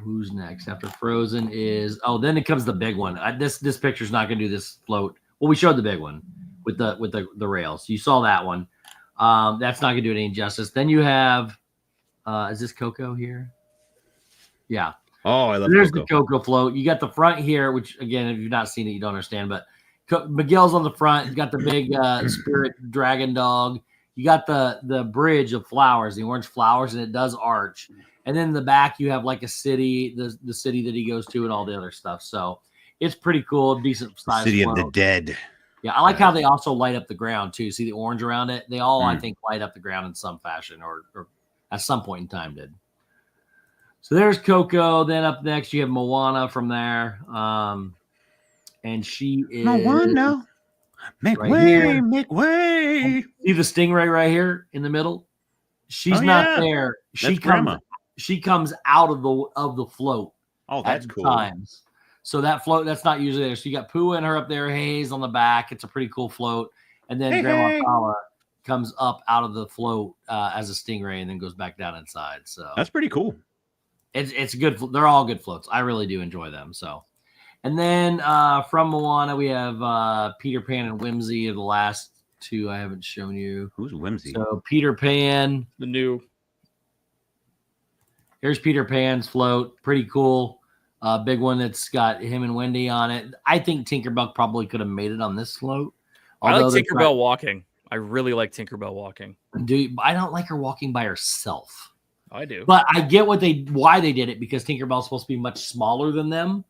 who's next after Frozen is then it comes the big one. This picture's not going to do this float. Well, we showed the big one with the rails. You saw that one. That's not going to do it any justice. Then you have is this Coco here? Yeah. Oh, I love There's Coco. The Coco float. You got the front here, which again, if you've not seen it, you don't understand. But Miguel's on the front. You got the big spirit dragon dog. You got the bridge of flowers, the orange flowers, and it does arch. And then in the back, you have like a city, the city that he goes to, and all the other stuff. So it's pretty cool, decent size. City of the Dead. Yeah, I like how they also light up the ground too. See the orange around it? They all, I think, light up the ground in some fashion, or at some point in time did. So there's Coco. Then up next, you have Moana from there. And she is Moana. Make way. See the stingray right here in the middle? She's not there. She comes out of the float. Oh, that's cool. Times. So that float, that's not usually there. So you got Pooh and her up there, Hayes on the back. It's a pretty cool float. And then Grandma Kala comes up out of the float as a stingray and then goes back down inside. So that's pretty cool. It's good. They're all good floats. I really do enjoy them. So, and then from Moana, we have Peter Pan and Whimsy are the last two I haven't shown you. Who's Whimsy? So Peter Pan. Here's Peter Pan's float. Pretty cool. Big one that's got him and Wendy on it. I think Tinkerbell probably could have made it on this float. I like Tinkerbell walking. I really like Tinkerbell walking. I don't like her walking by herself. I do. But I get why they did it, because Tinkerbell's supposed to be much smaller than them.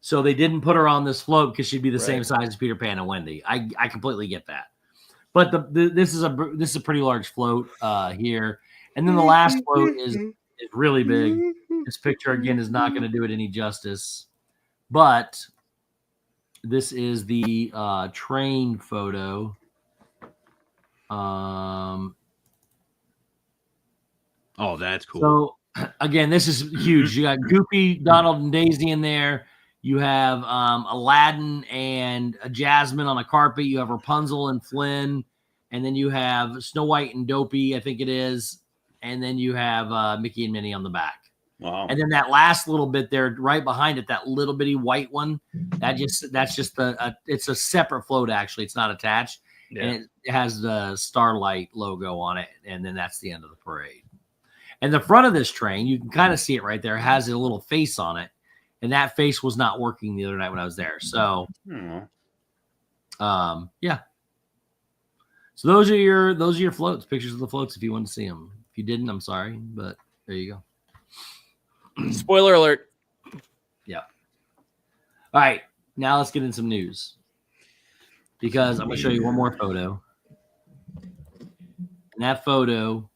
So they didn't put her on this float because she'd be the same size as Peter Pan and Wendy. I completely get that. But this is a pretty large float here. And then the last float is really big. This picture again is not going to do it any justice. But this is the train photo. Oh, that's cool. So again, this is huge. You got Goofy, Donald, and Daisy in there. You have Aladdin and Jasmine on a carpet. You have Rapunzel and Flynn, and then you have Snow White and Dopey, I think it is, and then you have Mickey and Minnie on the back. Wow. And then that last little bit there, right behind it, that little bitty white one, it's a separate float actually. It's not attached, and it has the Starlight logo on it, and then that's the end of the parade. And the front of this train, you can kind of see it right there, has a little face on it. And that face was not working the other night when I was there. So, yeah. So those are your floats, pictures of the floats if you want to see them. If you didn't, I'm sorry, but there you go. Spoiler alert. Yeah. All right. Now let's get in some news. Because I'm going to show you one more photo. And that photo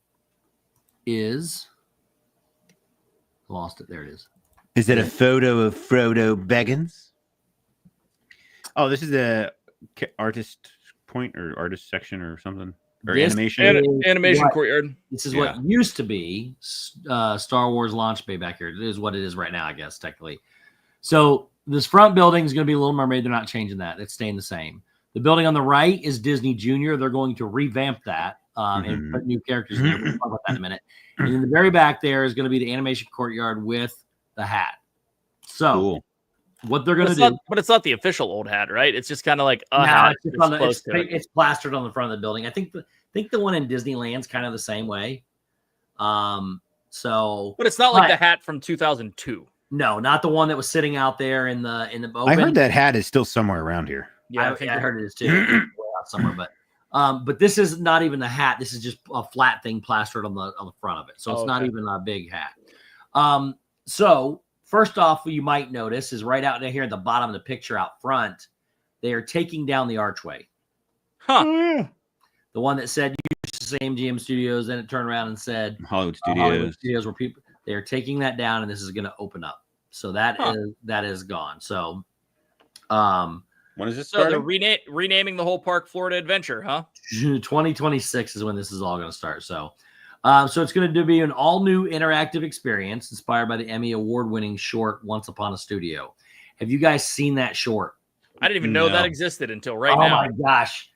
is lost it. There it is. Is it a photo of Frodo Baggins? Oh, this is the artist point or artist section or something, or This animation. Animation what- courtyard. This is Yeah. what used to be Star Wars launch bay back here. It is what it is right now, I guess, technically. So this front building is going to be Little Mermaid. They're not changing that. It's staying the same. The building on the right is Disney Junior. They're going to revamp that and put new characters in there. We'll talk about that in a minute. And in the very back there is going to be the animation courtyard with the hat. So Cool. what they're going to do. But it's not the official old hat, right? It's just kind of like a No, hat. it's, just that's on the, close to it. it's plastered on the front of the building. I think the one in Disneyland's kind of the same way. So But it's not like Right. the hat from 2002. no, not the one that was sitting out there in the open. I heard that hat is still somewhere around here. Yeah, I heard it is too. Way out somewhere, but this is not even the hat. This is just a flat thing plastered on the front of it. So it's not even a big hat. So first off, what you might notice is right out here at the bottom of the picture out front, they are taking down the archway. Huh. The one that said use the same GM Studios, then it turned around and said Hollywood Hollywood Studios. Studios, where people they are taking that down, and this is going to open up. So that is gone. So, When is this So they're starting? renaming the whole park Florida Adventure, huh? 2026 is when this is all going to start. So, so it's going to be an all new interactive experience inspired by the Emmy award-winning short "Once Upon a Studio." Have you guys seen that short? I didn't even know No. that existed until right Oh now. my gosh!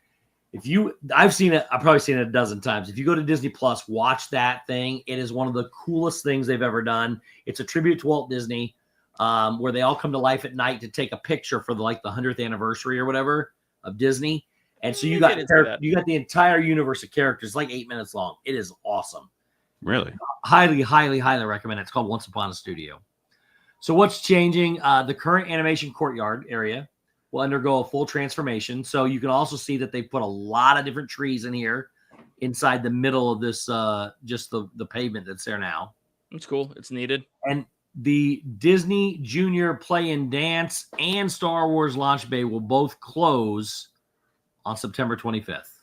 I've seen it. I've probably seen it a dozen times. If you go to Disney Plus, watch that thing. It is one of the coolest things they've ever done. It's a tribute to Walt Disney, where they all come to life at night to take a picture for the 100th anniversary or whatever of Disney. And so you got the entire universe of characters, like 8 minutes long. It is awesome. Really? Highly, highly, highly recommend it. It's called Once Upon a Studio. So what's changing? The current animation courtyard area will undergo a full transformation. So you can also see that they put a lot of different trees in here inside the middle of this, just the pavement that's there now. It's cool. It's needed. And the Disney Junior Play and Dance and Star Wars Launch Bay will both close on September 25th.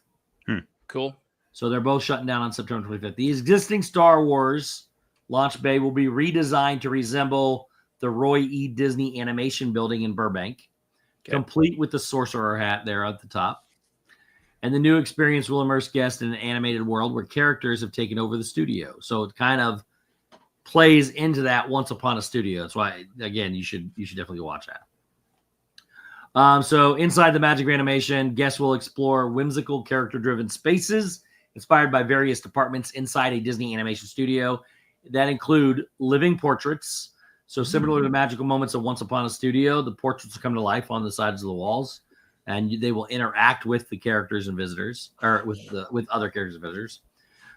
Cool. So they're both shutting down on September 25th. The existing Star Wars Launch Bay will be redesigned to resemble the Roy E. Disney Animation Building in Burbank, complete with the sorcerer hat there at the top. And the new experience will immerse guests in an animated world where characters have taken over the studio. So it kind of plays into that Once Upon a Studio. That's why, again, you should definitely watch that. So inside the Magic Animation, guests will explore whimsical character-driven spaces inspired by various departments inside a Disney animation studio that include living portraits. So similar to magical moments of Once Upon a Studio, the portraits will come to life on the sides of the walls, and they will interact with the characters and visitors, or with other characters and visitors.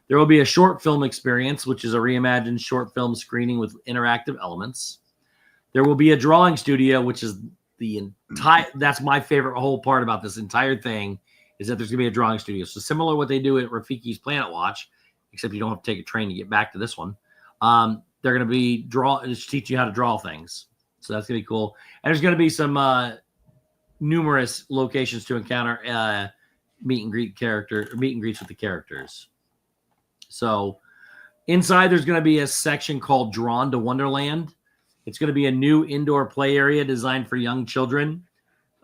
There will be a short film experience, which is a reimagined short film screening with interactive elements. There will be a drawing studio, which is that's my favorite whole part about this entire thing, is that there's going to be a drawing studio. So similar to what they do at Rafiki's Planet Watch, except you don't have to take a train to get back to this one. They're going to be just teach you how to draw things. So that's going to be cool. And there's going to be some numerous locations to encounter meet and greets with the characters. So inside there's going to be a section called Drawn to Wonderland. It's going to be a new indoor play area designed for young children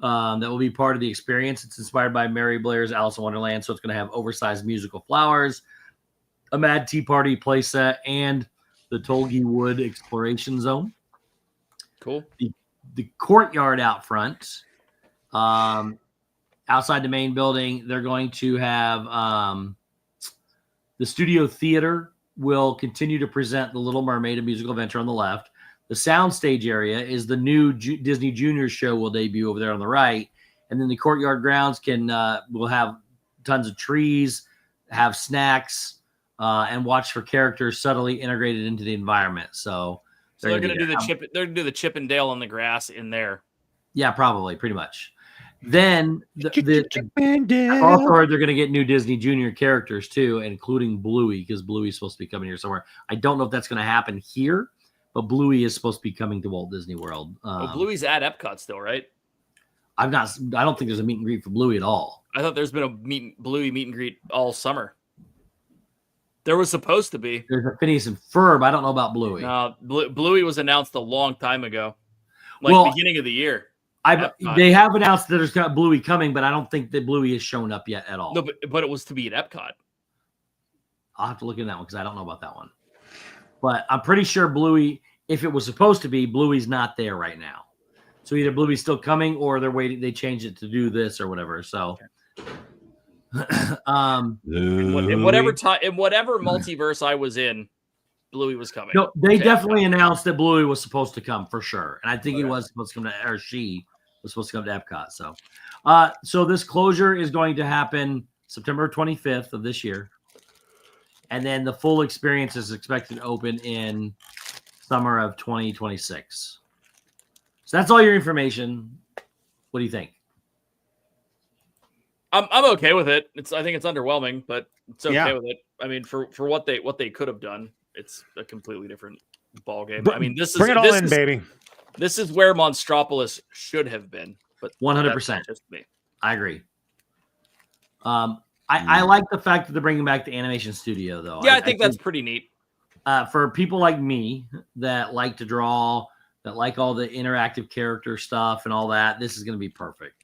that will be part of the experience. It's inspired by Mary Blair's Alice in Wonderland. So it's going to have oversized musical flowers, a Mad Tea Party playset, and the Tolgi Wood Exploration Zone. Cool. The courtyard out front, outside the main building, they're going to have the Studio Theater will continue to present The Little Mermaid, a musical adventure on the left. The soundstage area is the new Disney Junior show will debut over there on the right. And then the courtyard grounds will have tons of trees, have snacks, and watch for characters subtly integrated into the environment. So they're going to do the Chip and Dale on the grass in there. Yeah, probably, pretty much. Then I've also heard they're going to get new Disney Junior characters too, including Bluey, because Bluey's supposed to be coming here somewhere. I don't know if that's going to happen here, but Bluey is supposed to be coming to Walt Disney World. Bluey's at Epcot still, right? I don't think there's a meet and greet for Bluey at all. I thought there's been a Bluey meet and greet all summer. There was supposed to be. There's a Phineas and Ferb. I don't know about Bluey. No, Bluey was announced a long time ago, beginning of the year. They have announced that there's got Bluey coming, but I don't think that Bluey has shown up yet at all. No, but it was to be at Epcot. I'll have to look at that one because I don't know about that one. But I'm pretty sure Bluey, if it was supposed to be, Bluey's not there right now. So either Bluey's still coming or they're waiting. They changed it to do this or whatever. So, in whatever multiverse I was in, Bluey was coming. No, they definitely announced that Bluey was supposed to come for sure, and I think he was supposed to come to, or she was supposed to come to Epcot. So, so this closure is going to happen September 25th of this year, and then the full experience is expected to open in summer of 2026. So that's all your information. What do you think? I'm okay with it. I think it's underwhelming, but it's okay with it. I mean, for what they could have done, it's a completely different ball game. I mean, bring it all in, baby. This is where Monstropolis should have been, but 100%. Just me. I agree. I like the fact that they're bringing back the animation studio, though. Yeah, I think that's pretty neat. For people like me that like to draw, that like all the interactive character stuff and all that, this is going to be perfect.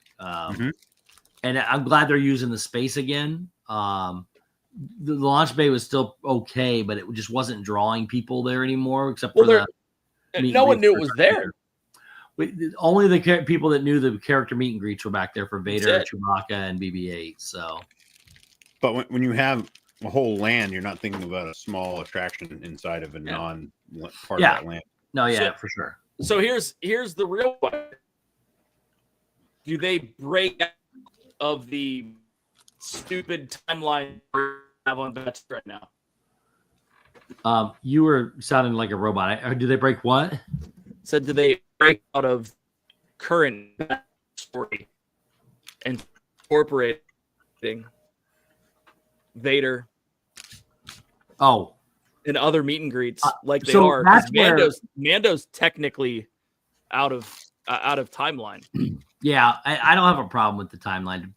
And I'm glad they're using the space again. The launch bay was still okay, but it just wasn't drawing people there anymore, except for no one knew it was there. Only the people that knew the character meet and greets were back there for Vader, Chewbacca, and BB-8. So, but when you have a whole land, you're not thinking about a small attraction inside of a non part of that land. No, for sure. So here's the real question: do they break out of the stupid timeline we have on bets right now? You were sounding like a robot. Do they break what? Said, do they break out of current story and incorporating Vader? And other meet and greets like they are. Because Mando's technically out of timeline. Yeah, I don't have a problem with the timeline.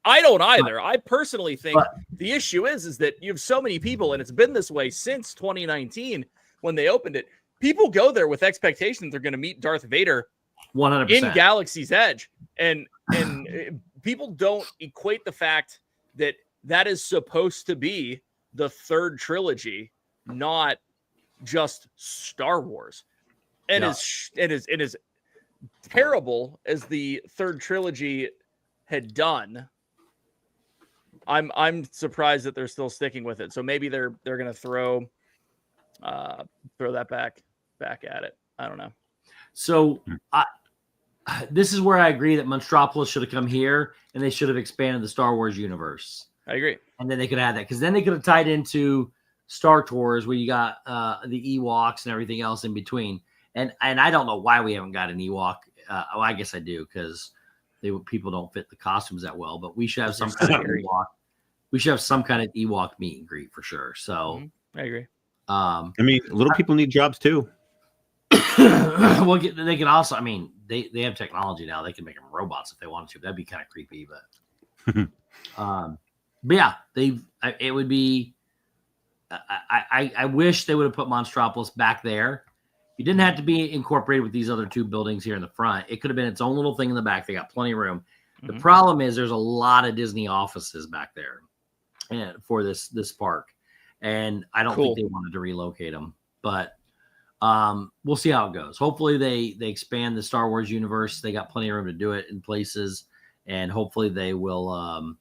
I don't either. I personally think the issue is that you have so many people, and it's been this way since 2019 when they opened it. People go there with expectations they're going to meet Darth Vader 100% in Galaxy's Edge, and people don't equate the fact that is supposed to be the third trilogy, not just Star Wars. And is terrible as the third trilogy had done. I'm surprised that they're still sticking with it. So maybe they're going to throw that back at it. I don't know. So this is where I agree that Monstropolis should have come here, and they should have expanded the Star Wars universe. I agree. And then they could have that, because then they could have tied into Star Tours, where you got the Ewoks and everything else in between. And I don't know why we haven't got an Ewok. I guess I do, because people don't fit the costumes that well. But we should have some kind of Ewok. We should have some kind of Ewok meet and greet for sure. So I agree. I mean, little people need jobs too. Well, they can also. I mean, they have technology now. They can make them robots if they wanted to. That'd be kind of creepy, but yeah, it would be. I wish they would have put Monstropolis back there. You didn't have to be incorporated with these other two buildings here in the front. It could have been its own little thing in the back. They got plenty of room. The problem is there's a lot of Disney offices back there for this park, and I don't think they wanted to relocate them. But we'll see how it goes. Hopefully they expand the Star Wars universe. They got plenty of room to do it in places, and hopefully they will.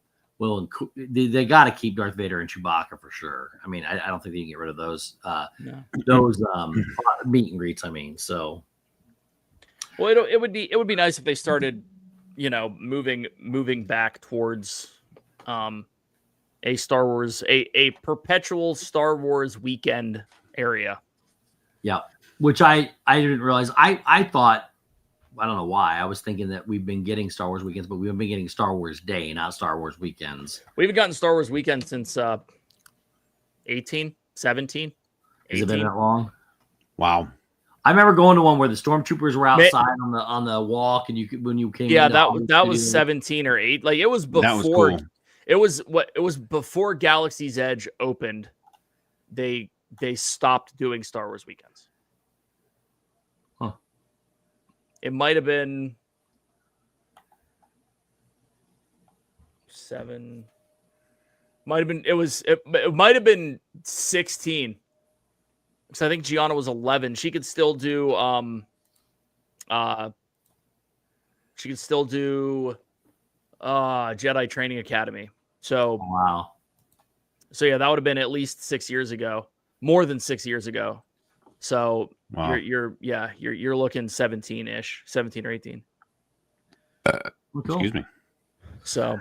They got to keep Darth Vader and Chewbacca for sure. I mean, I don't think they can get rid of those meet and greets. I mean, so. Well, it would be nice if they started, moving back towards a Star Wars, a perpetual Star Wars weekend area. Yeah, which I didn't realize. I thought, I don't know why. I was thinking that we've been getting Star Wars weekends, but we've been getting Star Wars Day, not Star Wars weekends. We haven't gotten Star Wars weekend since 18, 17. 18. Has it been that long? Wow. I remember going to one where the stormtroopers were outside on the walk, and when you came. Yeah, that was 17 or 8. Like, it was before. That was cool. It was before Galaxy's Edge opened. They stopped doing Star Wars weekends. Huh. It might have been 7. Might have been. It might have been 16. Because I think Gianna was 11. She could still do. She could still do. Jedi Training Academy. So Wow. So yeah, that would have been at least 6 years ago, more than 6 years ago. So Wow. you're looking 17-ish, 17 or 18. Well, cool. Excuse me. So,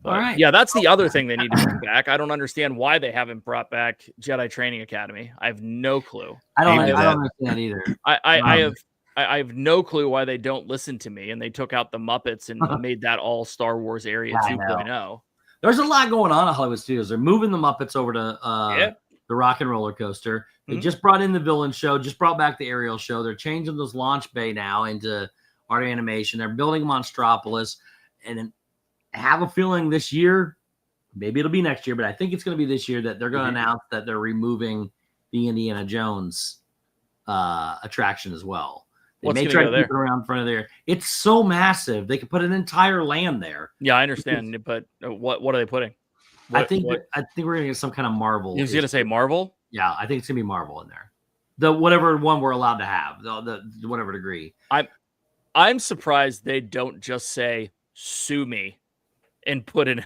but, All right. yeah, that's the other thing they need to bring back. I don't understand why they haven't brought back Jedi Training Academy. I have no clue. I don't Amen to understand either. I have no clue why they don't listen to me, and they took out the Muppets and made that all Star Wars Area I know. 2.0. There's a lot going on at Hollywood Studios. They're moving the Muppets over to the Rock and Roller Coaster. They just brought in the Villain Show, just brought back the Ariel Show. They're changing those launch bay now into art animation. They're building Monstropolis, and I have a feeling this year, maybe it'll be next year, but I think it's going to be this year that they're going to announce that they're removing the Indiana Jones attraction as well. They What's may gonna try go to keep it around front of there. It's so massive; they could put an entire land there. Yeah, I understand, but what are they putting? I think we're going to get some kind of Marvel. You was going to say Marvel? Yeah, I think it's going to be Marvel in there. The whatever one we're allowed to have, the whatever degree. I'm surprised they don't just say "sue me" and put it in.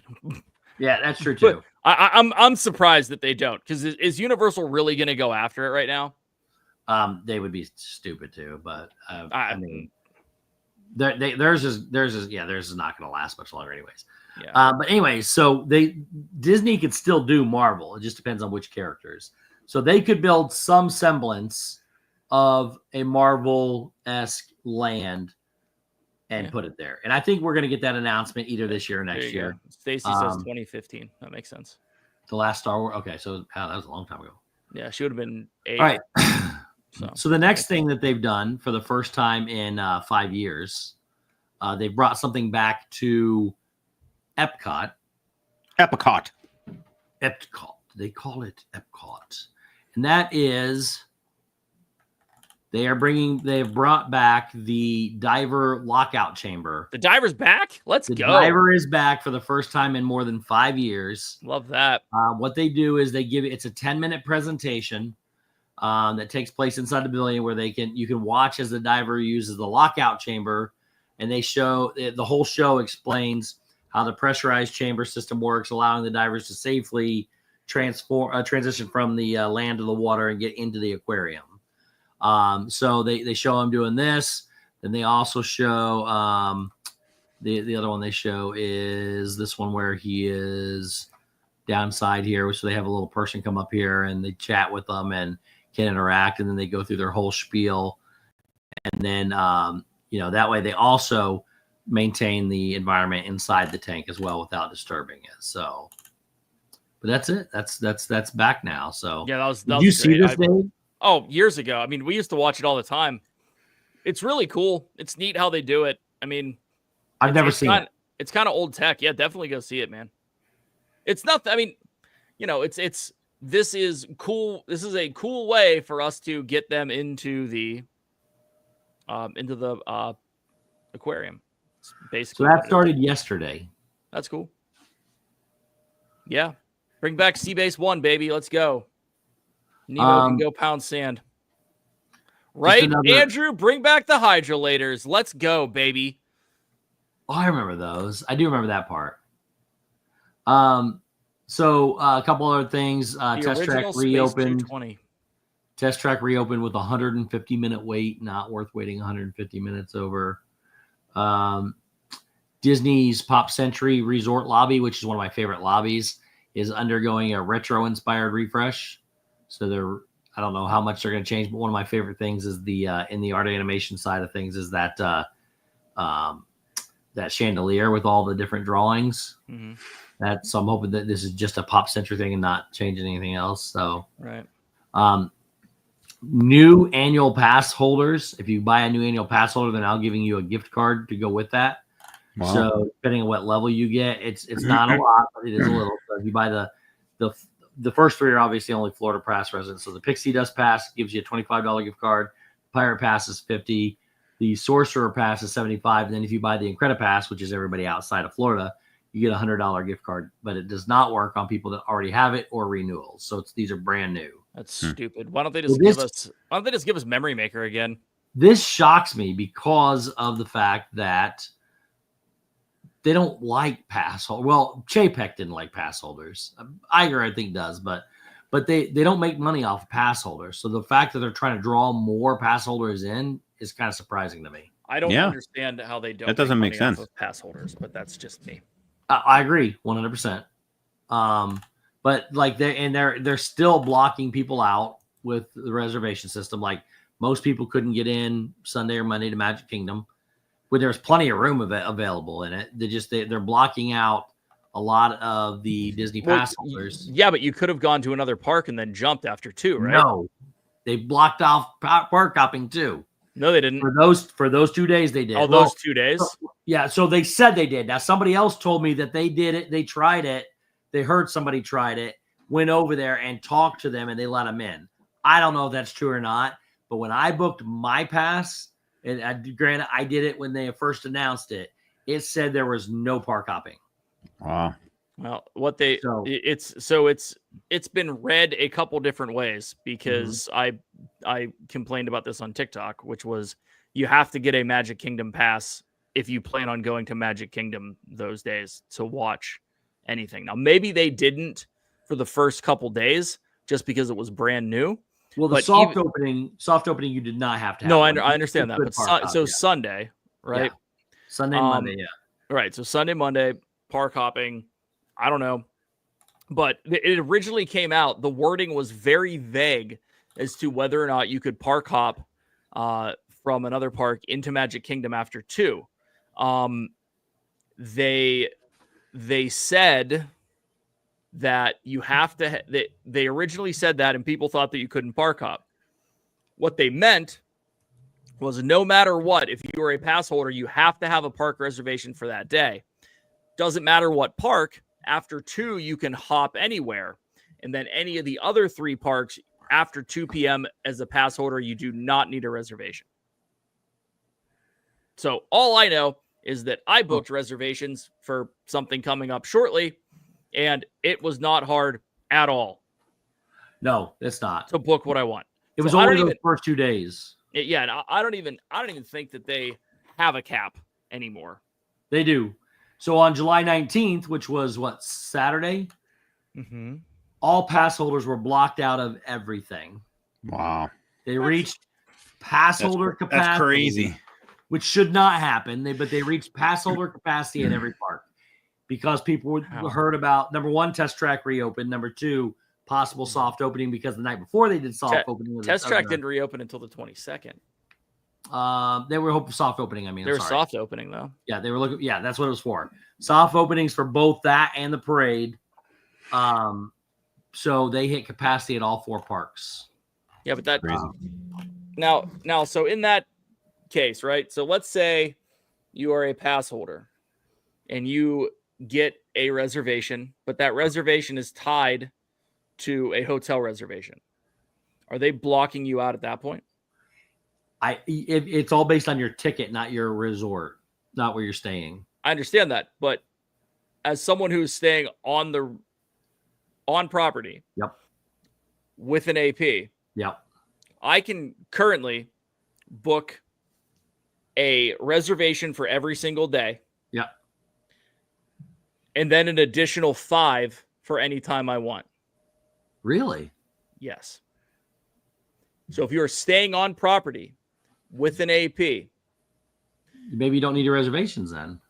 Yeah, that's true too. I'm surprised that they don't, because is Universal really going to go after it right now? They would be stupid too, but I mean, theirs is not going to last much longer, anyways. Yeah. But anyways, so Disney could still do Marvel. It just depends on which characters. So they could build some semblance of a Marvel-esque land and put it there. And I think we're going to get that announcement either this year or next year. Stacy says 2015. That makes sense. The last Star Wars. Okay, so that was a long time ago. Yeah, she would have been 8. All right. So the next thing that they've done for the first time in 5 years, they brought something back to Epcot. Epcot. They call it Epcot. And that is they've brought back the diver lockout chamber. The diver's back? Let's go. The diver is back for the first time in more than 5 years. Love that. What they do is it's a 10-minute presentation that takes place inside the pavilion where you can watch as the diver uses the lockout chamber, and they show the whole show explains how the pressurized chamber system works, allowing the divers to safely transition from the land to the water and get into the aquarium. So they show him doing this. Then they also show the other one they show is this one where he is downside here. So they have a little person come up here and they chat with them and can interact. And then they go through their whole spiel. And then, that way they also maintain the environment inside the tank as well without disturbing it. So, but that's it. That's back now. So yeah, that was did you see this, Dave? Oh, years ago. I mean, we used to watch it all the time. It's really cool. It's neat how they do it. I mean, I've never seen it. It's kind of old tech. Yeah, definitely go see it, man. It's not. I mean, this is cool. This is a cool way for us to get them into the aquarium. It's basically. So that started yesterday. That's cool. Yeah, bring back Seabase 1, baby. Let's go. Nemo can go pound sand. Right, Andrew? Bring back the hydrolators. Let's go, baby. Oh, I remember those. I do remember that part. So a couple other things. Test track reopened. Test track reopened with a 150-minute wait. Not worth waiting 150 minutes over. Disney's Pop Century Resort lobby, which is one of my favorite lobbies, is undergoing a retro-inspired refresh. So I don't know how much they're going to change, but one of my favorite things is the in the art animation side of things is that that chandelier with all the different drawings. Mm-hmm. So I'm hoping that this is just a Pop Century thing and not changing anything else. So right. New annual pass holders. If you buy a new annual pass holder, then I'm giving you a gift card to go with that. Wow. So depending on what level you get, it's not a lot, but it is a little. So if you buy the first 3 are obviously only Florida Pass residents. So the Pixie Dust Pass gives you a $25 gift card. Pirate Pass is $50. The Sorcerer Pass is $75. And then if you buy the Incredipass, which is everybody outside of Florida, you get $100 gift card, but it does not work on people that already have it or renewals. So these are brand new. That's stupid. Why don't they Well, just give us Memory Maker again? This shocks me because of the fact that they don't like pass holders. Well, Chapek didn't like pass holders. Iger, I think, does, but they don't make money off of pass holders. So the fact that they're trying to draw more pass holders in is kind of surprising to me. I don't understand how they don't. That doesn't make sense. Pass holders, but that's just me. I agree 100%. But like they're still blocking people out with the reservation system. Like most people couldn't get in Sunday or Monday to Magic Kingdom, where there's plenty of room available in it. They're blocking out a lot of the Disney pass holders. Yeah, but you could have gone to another park and then jumped after 2, right? No, they blocked off park hopping too. No, they didn't. For those 2 days they did. Oh, those 2 days? Yeah, so they said they did. Now somebody else told me that they did it. They tried it. They heard somebody tried it, went over there and talked to them, and they let them in. I don't know if that's true or not, but when I booked my pass, and granted, I did it when they first announced it, it said there was no park hopping. Wow. Well, it's been read a couple different ways because I complained about this on TikTok, which was you have to get a Magic Kingdom pass if you plan on going to Magic Kingdom those days to watch anything. Now, maybe they didn't for the first couple days just because it was brand new. Well, the soft opening, you did not have to have. No, I understand that. But Sunday, right? Yeah. Sunday, Monday, yeah. Right. So Sunday, Monday, park hopping. I don't know. But it originally came out, the wording was very vague as to whether or not you could park hop from another park into Magic Kingdom after 2. They said that you have to, they originally said that and people thought that you couldn't park hop. What they meant was no matter what, if you are a pass holder, you have to have a park reservation for that day. Doesn't matter what park, after 2, you can hop anywhere. And then any of the other 3 parks after 2 p.m. as a pass holder, you do not need a reservation. So all I know is that I booked reservations for something coming up shortly, and it was not hard at all. No, it's not. To book what I want. It was only those first 2 days. Yeah, I don't even think that they have a cap anymore. They do. So on July 19th, which was Saturday? Mm-hmm. All pass holders were blocked out of everything. Wow. They reached pass holder capacity. That's crazy. Which should not happen. But they reached pass holder capacity at every park because people heard about, number 1, Test Track reopened. Number 2, possible soft opening because the night before they did soft opening. Test Track didn't reopen until the 22nd. They were hoping soft opening. I mean, they were soft opening though. Yeah, they were looking. Yeah, that's what it was for. Soft openings for both that and the parade. So they hit capacity at all 4 parks. Yeah, but that now, so in that case, right? So let's say you are a pass holder and you get a reservation, but that reservation is tied to a hotel reservation. Are they blocking you out at that point? It's all based on your ticket, not your resort, not where you're staying. I understand that, but as someone who's staying on property, yep, with an AP, yep, I can currently book a reservation for every single day. Yep. And then an additional 5 for any time I want. Really? Yes. So if you're staying on property with an AP, maybe you don't need your reservations then.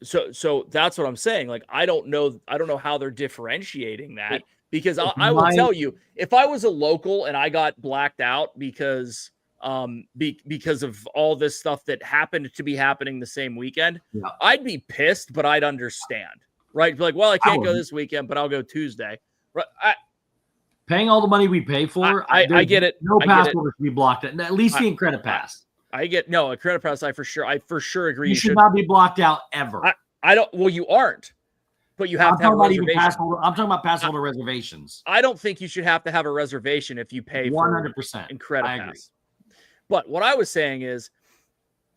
So that's what I'm saying. Like, I don't know how they're differentiating that, because I will tell you, if I was a local and I got blacked out because of all this stuff that happened to be happening the same weekend, I'd be pissed, but I'd understand, right? Be like, well, I can't go this weekend, but I'll go Tuesday. Right? Paying all the money we pay for, I get it. No pass holder should be blocked. At least in credit pass. A credit pass. I for sure agree. You should not be blocked out ever. I don't. Well, you aren't, but you have to have a reservation. I'm talking about pass holder reservations. I don't think you should have to have a reservation if you pay 100% in credit pass. But what I was saying is,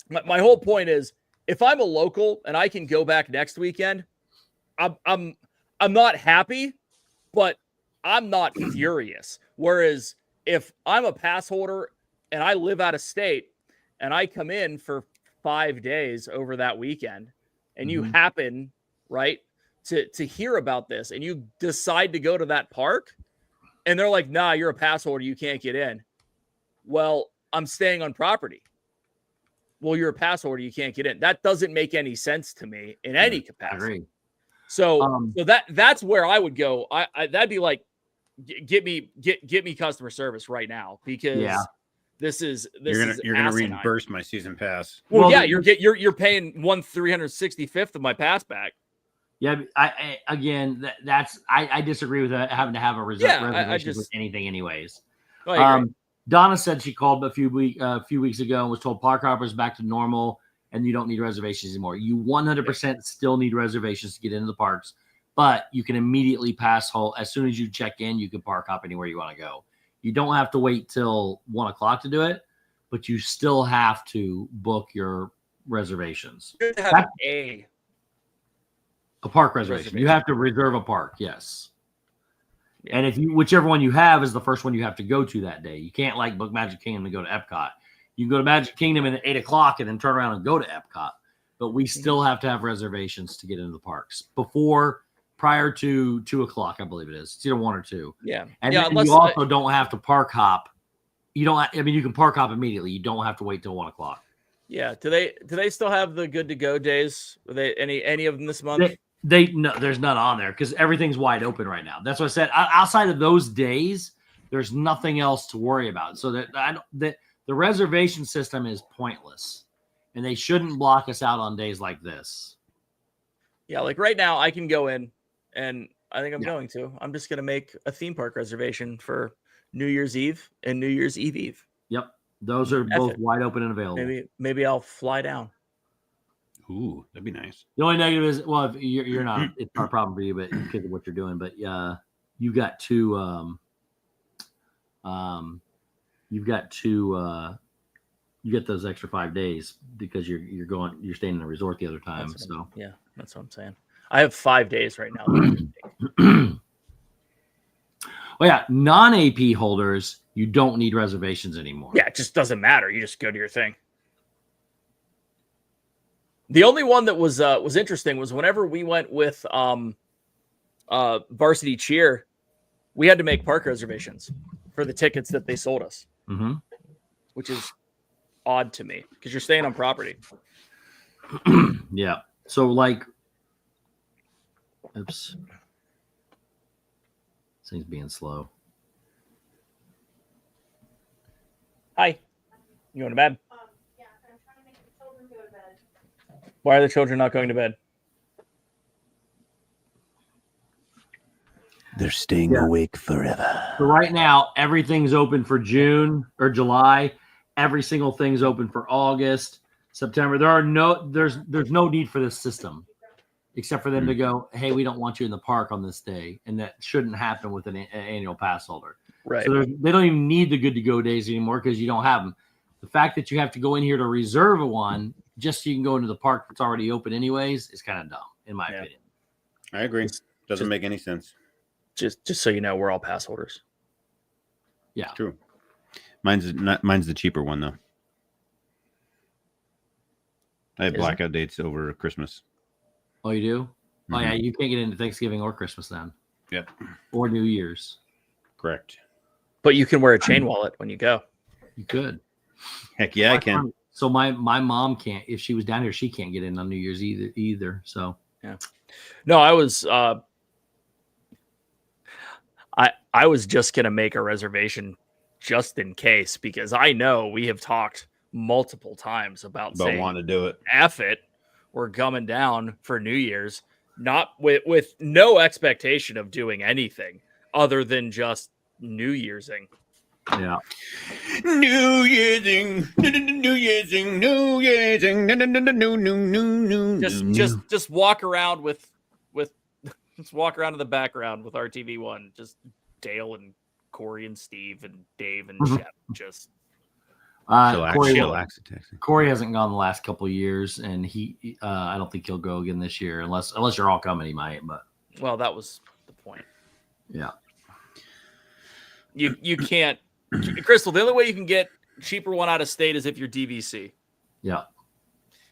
my whole point is, if I'm a local and I can go back next weekend, I'm not happy, but I'm not furious. Whereas if I'm a pass holder and I live out of state and I come in for 5 days over that weekend and you happen, right, to hear about this and you decide to go to that park and they're like, nah, you're a pass holder, you can't get in. Well, I'm staying on property. Well, you're a pass holder, you can't get in. That doesn't make any sense to me in any capacity. I agree. So that's where I would go. I that'd be like, get me customer service right now, because you're gonna reimburse my season pass. Well, yeah, you're paying 1/365th of my pass back. Yeah, I disagree with having to have a reservation with anything, anyways. Donna said she called a few weeks ago and was told park hoppers back to normal and you don't need reservations anymore. You 100% still need reservations to get into the parks, but you can immediately pass hold as soon as you check in. You can park hop anywhere you want to go. You don't have to wait till 1 o'clock to do it, but you still have to book your reservations. You have to have a park reservation. You have to reserve a park. Yes. Yeah. And whichever one you have is the first one you have to go to that day. You can't like book Magic Kingdom and go to Epcot. You can go to Magic Kingdom at 8 o'clock and then turn around and go to Epcot. But we still have to have reservations to get into the parks prior to 2 o'clock, I believe it is. It's either 1 or 2. Yeah. And you also don't have to park hop. You can park hop immediately. You don't have to wait till 1 o'clock. Yeah. Do they still have the good to go days? Were they any of them this month? No, there's none on there because everything's wide open right now. That's what I said. Outside of those days, there's nothing else to worry about. So the reservation system is pointless, and they shouldn't block us out on days like this. Yeah, like right now, I can go in, and I think I'm going to. I'm just going to make a theme park reservation for New Year's Eve and New Year's Eve. Yep, those are both wide open and available. Maybe I'll fly down. Ooh, that'd be nice. The only negative is, well, if you're not, it's not a problem for you, but because of what you're doing. But you got to you get those extra 5 days because you're staying in a resort the other time. That's what I'm saying. I have 5 days right now. Well, yeah, non-AP holders, you don't need reservations anymore. Yeah, it just doesn't matter. You just go to your thing. The only one that was interesting was whenever we went with Varsity Cheer, we had to make park reservations for the tickets that they sold us, which is odd to me because you're staying on property. Yeah. So oops, this thing's being slow. Hi, you going to bed? Yeah, I'm trying to make the children go to bed. Why are the children not going to bed? They're staying awake forever. So right now, everything's open for June or July. Every single thing's open for August, September. There's no need for this system, except for them to go, hey, we don't want you in the park on this day, and that shouldn't happen with an annual pass holder. Right. So they don't even need the good to go days anymore because you don't have them. The fact that you have to go in here to reserve one just so you can go into the park that's already open anyways is kind of dumb, in my opinion. I agree. Doesn't make any sense. Just so you know, we're all pass holders. Yeah. True. Mine's the cheaper one, though. I have blackout dates over Christmas. Oh, you do? Oh, yeah. You can't get into Thanksgiving or Christmas then. Yep. Or New Year's. Correct. But you can wear a chain wallet when you go. You could. Heck yeah, I can. So my mom can't. If she was down here, she can't get in on New Year's either. So yeah. No, I was I was just gonna make a reservation just in case because I know we have talked multiple times about saying want to do it. F it, we're coming down for New Year's, not with no expectation of doing anything other than just New Year'sing. Yeah. Just walk around with just walk around in the background with RTV1, just Dale and Corey and Steve and Dave and Shep. Just Corey hasn't gone the last couple of years, and I don't think he'll go again this year unless you're all coming. He might, but well, that was the point. Yeah, you can't, Crystal. The only way you can get cheaper one out of state is if you're DVC. Yeah,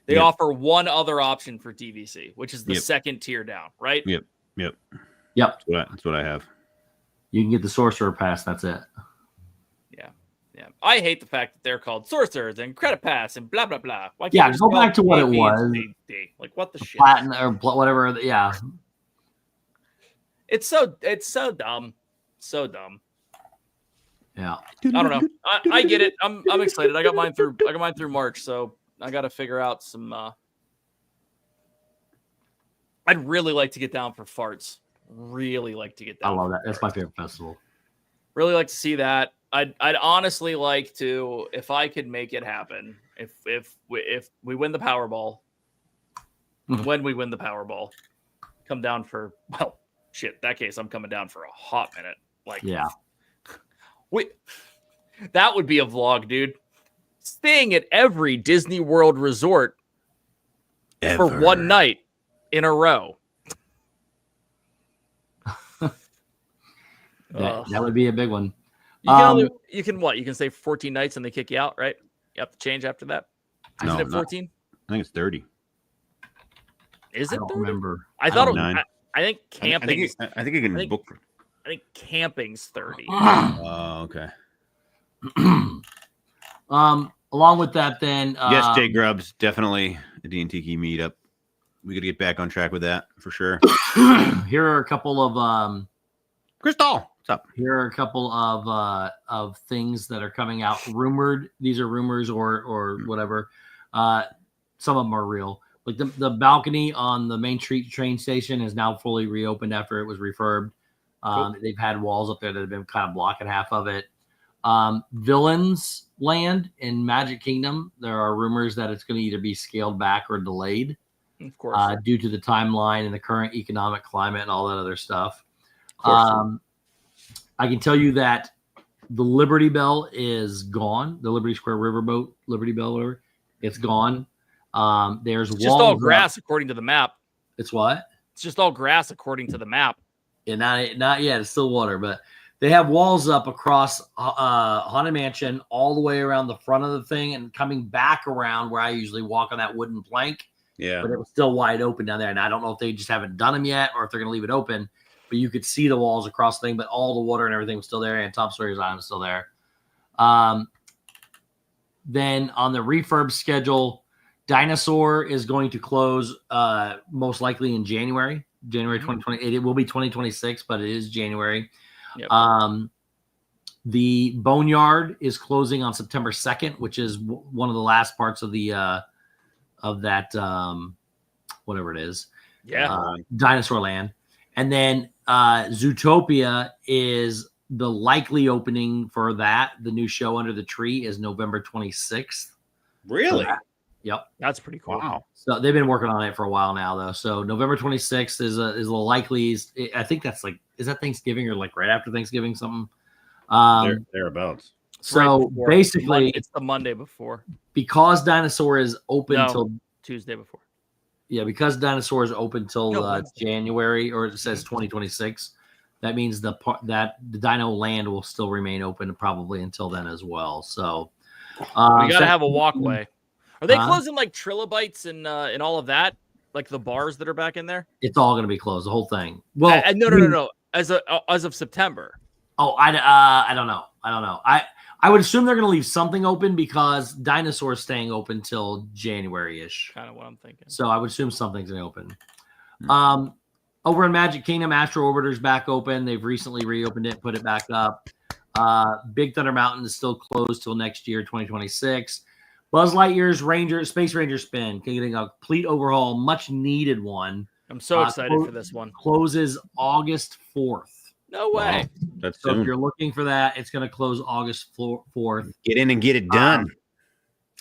they offer one other option for DVC, which is the second tier down, right? Yep. That's what I have. You can get the sorcerer pass. That's it. Yeah, I hate the fact that they're called sorcerers and credit pass and blah blah blah. Why can't Yeah, you just go call back to what it was. Like what the shit? Platinum or whatever. Yeah, it's so dumb, so dumb. Yeah, I don't know. I get it. I'm excited. I got mine through March, so I got to figure out some. I'd really like to get down for farts. Really like to get down. I love that. That's my favorite festival. Really like to see that. I'd honestly like to, if I could make it happen, if we win the Powerball, when we win the Powerball, come down for, well, shit, that case, I'm coming down for a hot minute. Like, yeah. That would be a vlog, dude. Staying at every Disney World resort for one night in a row. That would be a big one. You can stay 14 nights and they kick you out, right? You have to change after that. Isn't it 14? I think it's 30. Is it? I don't remember. I thought it was, I think camping. I think you can book. I think camping's 30. Oh, okay. Along with that, then yes, Jay Grubbs, definitely a D&T meetup. We got to get back on track with that for sure. Here are a couple of Crystal. What's up? Here are a couple of things that are coming out. Rumored. These are rumors or whatever. Some of them are real. Like the balcony on the Main Street train station is now fully reopened after it was refurbed. Cool. They've had walls up there that have been kind of blocking half of it. Villains Land in Magic Kingdom. There are rumors that it's going to either be scaled back or delayed. Of course. Due to the timeline and the current economic climate and all that other stuff. I can tell you that the Liberty Bell is gone. The Liberty Square Riverboat, Liberty Bell, whatever, it's gone. There's just all grass according to the map. It's what? It's just all grass according to the map. Yeah, not yet. It's still water, but they have walls up across Haunted Mansion all the way around the front of the thing and coming back around where I usually walk on that wooden plank. Yeah, but it was still wide open down there, and I don't know if they just haven't done them yet or if they're going to leave it open. But you could see the walls across the thing, but all the water and everything was still there, and Tom Sawyer's Island was still there. Then on the refurb schedule, Dinosaur is going to close most likely in January 2020. It will be 2026, but it is January. Yep. The Boneyard is closing on September 2nd, which is one of the last parts of the of that whatever it is. Yeah. Dinosaur Land. And then Zootopia is the likely opening for that. The new show Under the Tree is November 26th. Really? Yep. That's pretty cool. Wow. So they've been working on it for a while now, though. So November 26th is the likely. I think that's like, is that Thanksgiving or like right after Thanksgiving something? Thereabouts. So right basically, it's the Monday before, because Dinosaur is open till Tuesday before. Yeah, because Dinosaur is open till January, or it says 2026. That means that the Dino Land will still remain open probably until then as well. So we got to have a walkway. Are they closing like Trilobites and all of that? Like the bars that are back in there? It's all going to be closed, the whole thing. Well, no. As of September. Oh, I don't know. I would assume they're going to leave something open because Dinosaur's staying open till January-ish. Kind of what I'm thinking. So I would assume something's going to open. Over in Magic Kingdom, Astro Orbiter's back open. They've recently reopened it, put it back up. Big Thunder Mountain is still closed till next year, 2026. Buzz Lightyear's Space Ranger Spin, getting a complete overhaul, much needed one. I'm so excited for this one. Closes August 4th. No way. Wow. That's so if you're looking for that, it's going to close August 4th. Get in and get it done.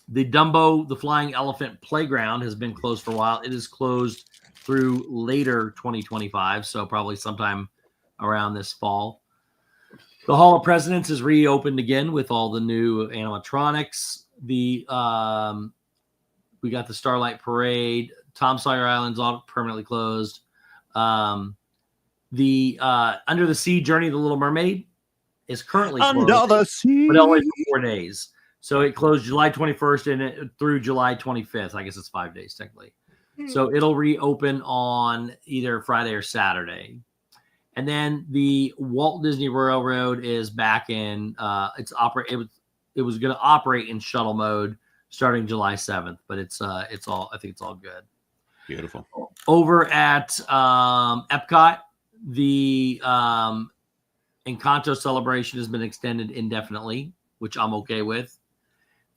The Dumbo, the Flying Elephant Playground has been closed for a while. It is closed through later 2025, so probably sometime around this fall. The Hall of Presidents is reopened again with all the new animatronics. We got the Starlight Parade. Tom Sawyer Island's all permanently closed. The Under the Sea Journey of the Little Mermaid is currently closed, Under the sea, but only for 4 days. So it closed July 21st and through July 25th. I guess it's 5 days technically. So it'll reopen on either Friday or Saturday. And then the Walt Disney Railroad is back in. It was going to operate in shuttle mode starting July 7th, but it's all. I think it's all good. beautiful. Over at Epcot, the Encanto celebration has been extended indefinitely, which I'm okay with.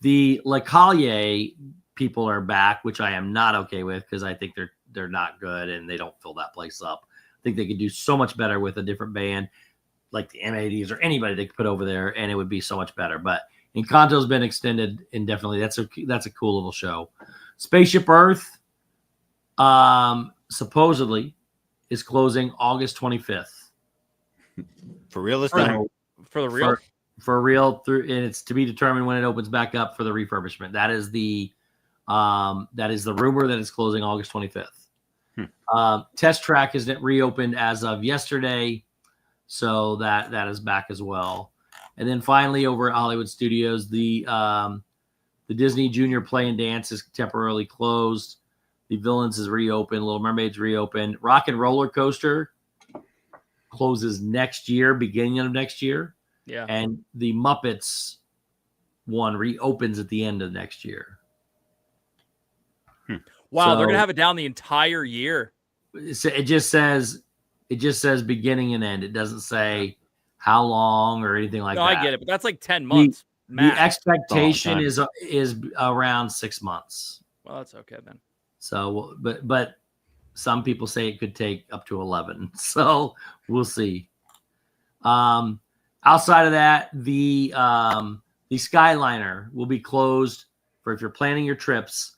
The Le Collier people are back, which I am not okay with because I think they're not good and they don't fill that place up. I think they could do so much better with a different band, like the M80s or anybody they could put over there, and it would be so much better. But Encanto's been extended indefinitely. That's a cool little show. Spaceship Earth, supposedly, is closing August 25th. For real this time? For the real? For real, and it's to be determined when it opens back up for the refurbishment. That is the rumor that it's closing August 25th. Test Track isn't reopened as of yesterday, so that is back as well. And then finally, over at Hollywood Studios, the Disney Junior Play and Dance is temporarily closed. The Villains is reopened. Little Mermaid's reopened. Rock and Roller Coaster closes next year, beginning of next year. Yeah. And the Muppets one reopens at the end of next year. Wow, So- they're gonna have it down the entire year. It just says beginning and end. It doesn't say how long or anything like No, that. I get it, but that's like 10 months. The max. expectation It's a is around 6 months. Well, that's okay then. So, but some people say it could take up to 11. So we'll see. Outside of that, the Skyliner will be closed for if you're planning your trips.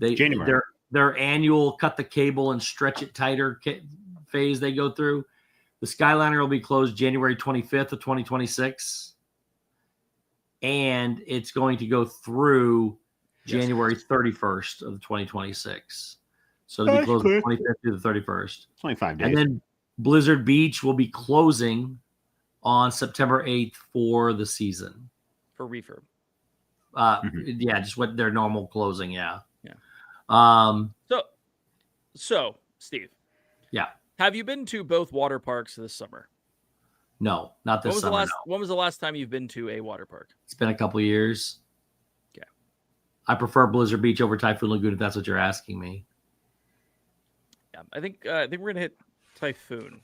January. Their annual cut the cable and stretch it tighter phase they go through. The Skyliner will be closed January 25th of 2026. And it's going to go through January 31st of 2026. So it'll be closed from 25th to the 31st. 25 days. And then Blizzard Beach will be closing on September 8th for the season. For refurb. Yeah, just what their normal closing. Yeah. So Steve. Yeah. Have you been to both water parks this summer? No, not this summer. When was the last time you've been to a water park? It's been a couple of years. Okay. I prefer Blizzard Beach over Typhoon Lagoon if that's what you're asking me. Yeah, I think we're gonna hit Typhoon.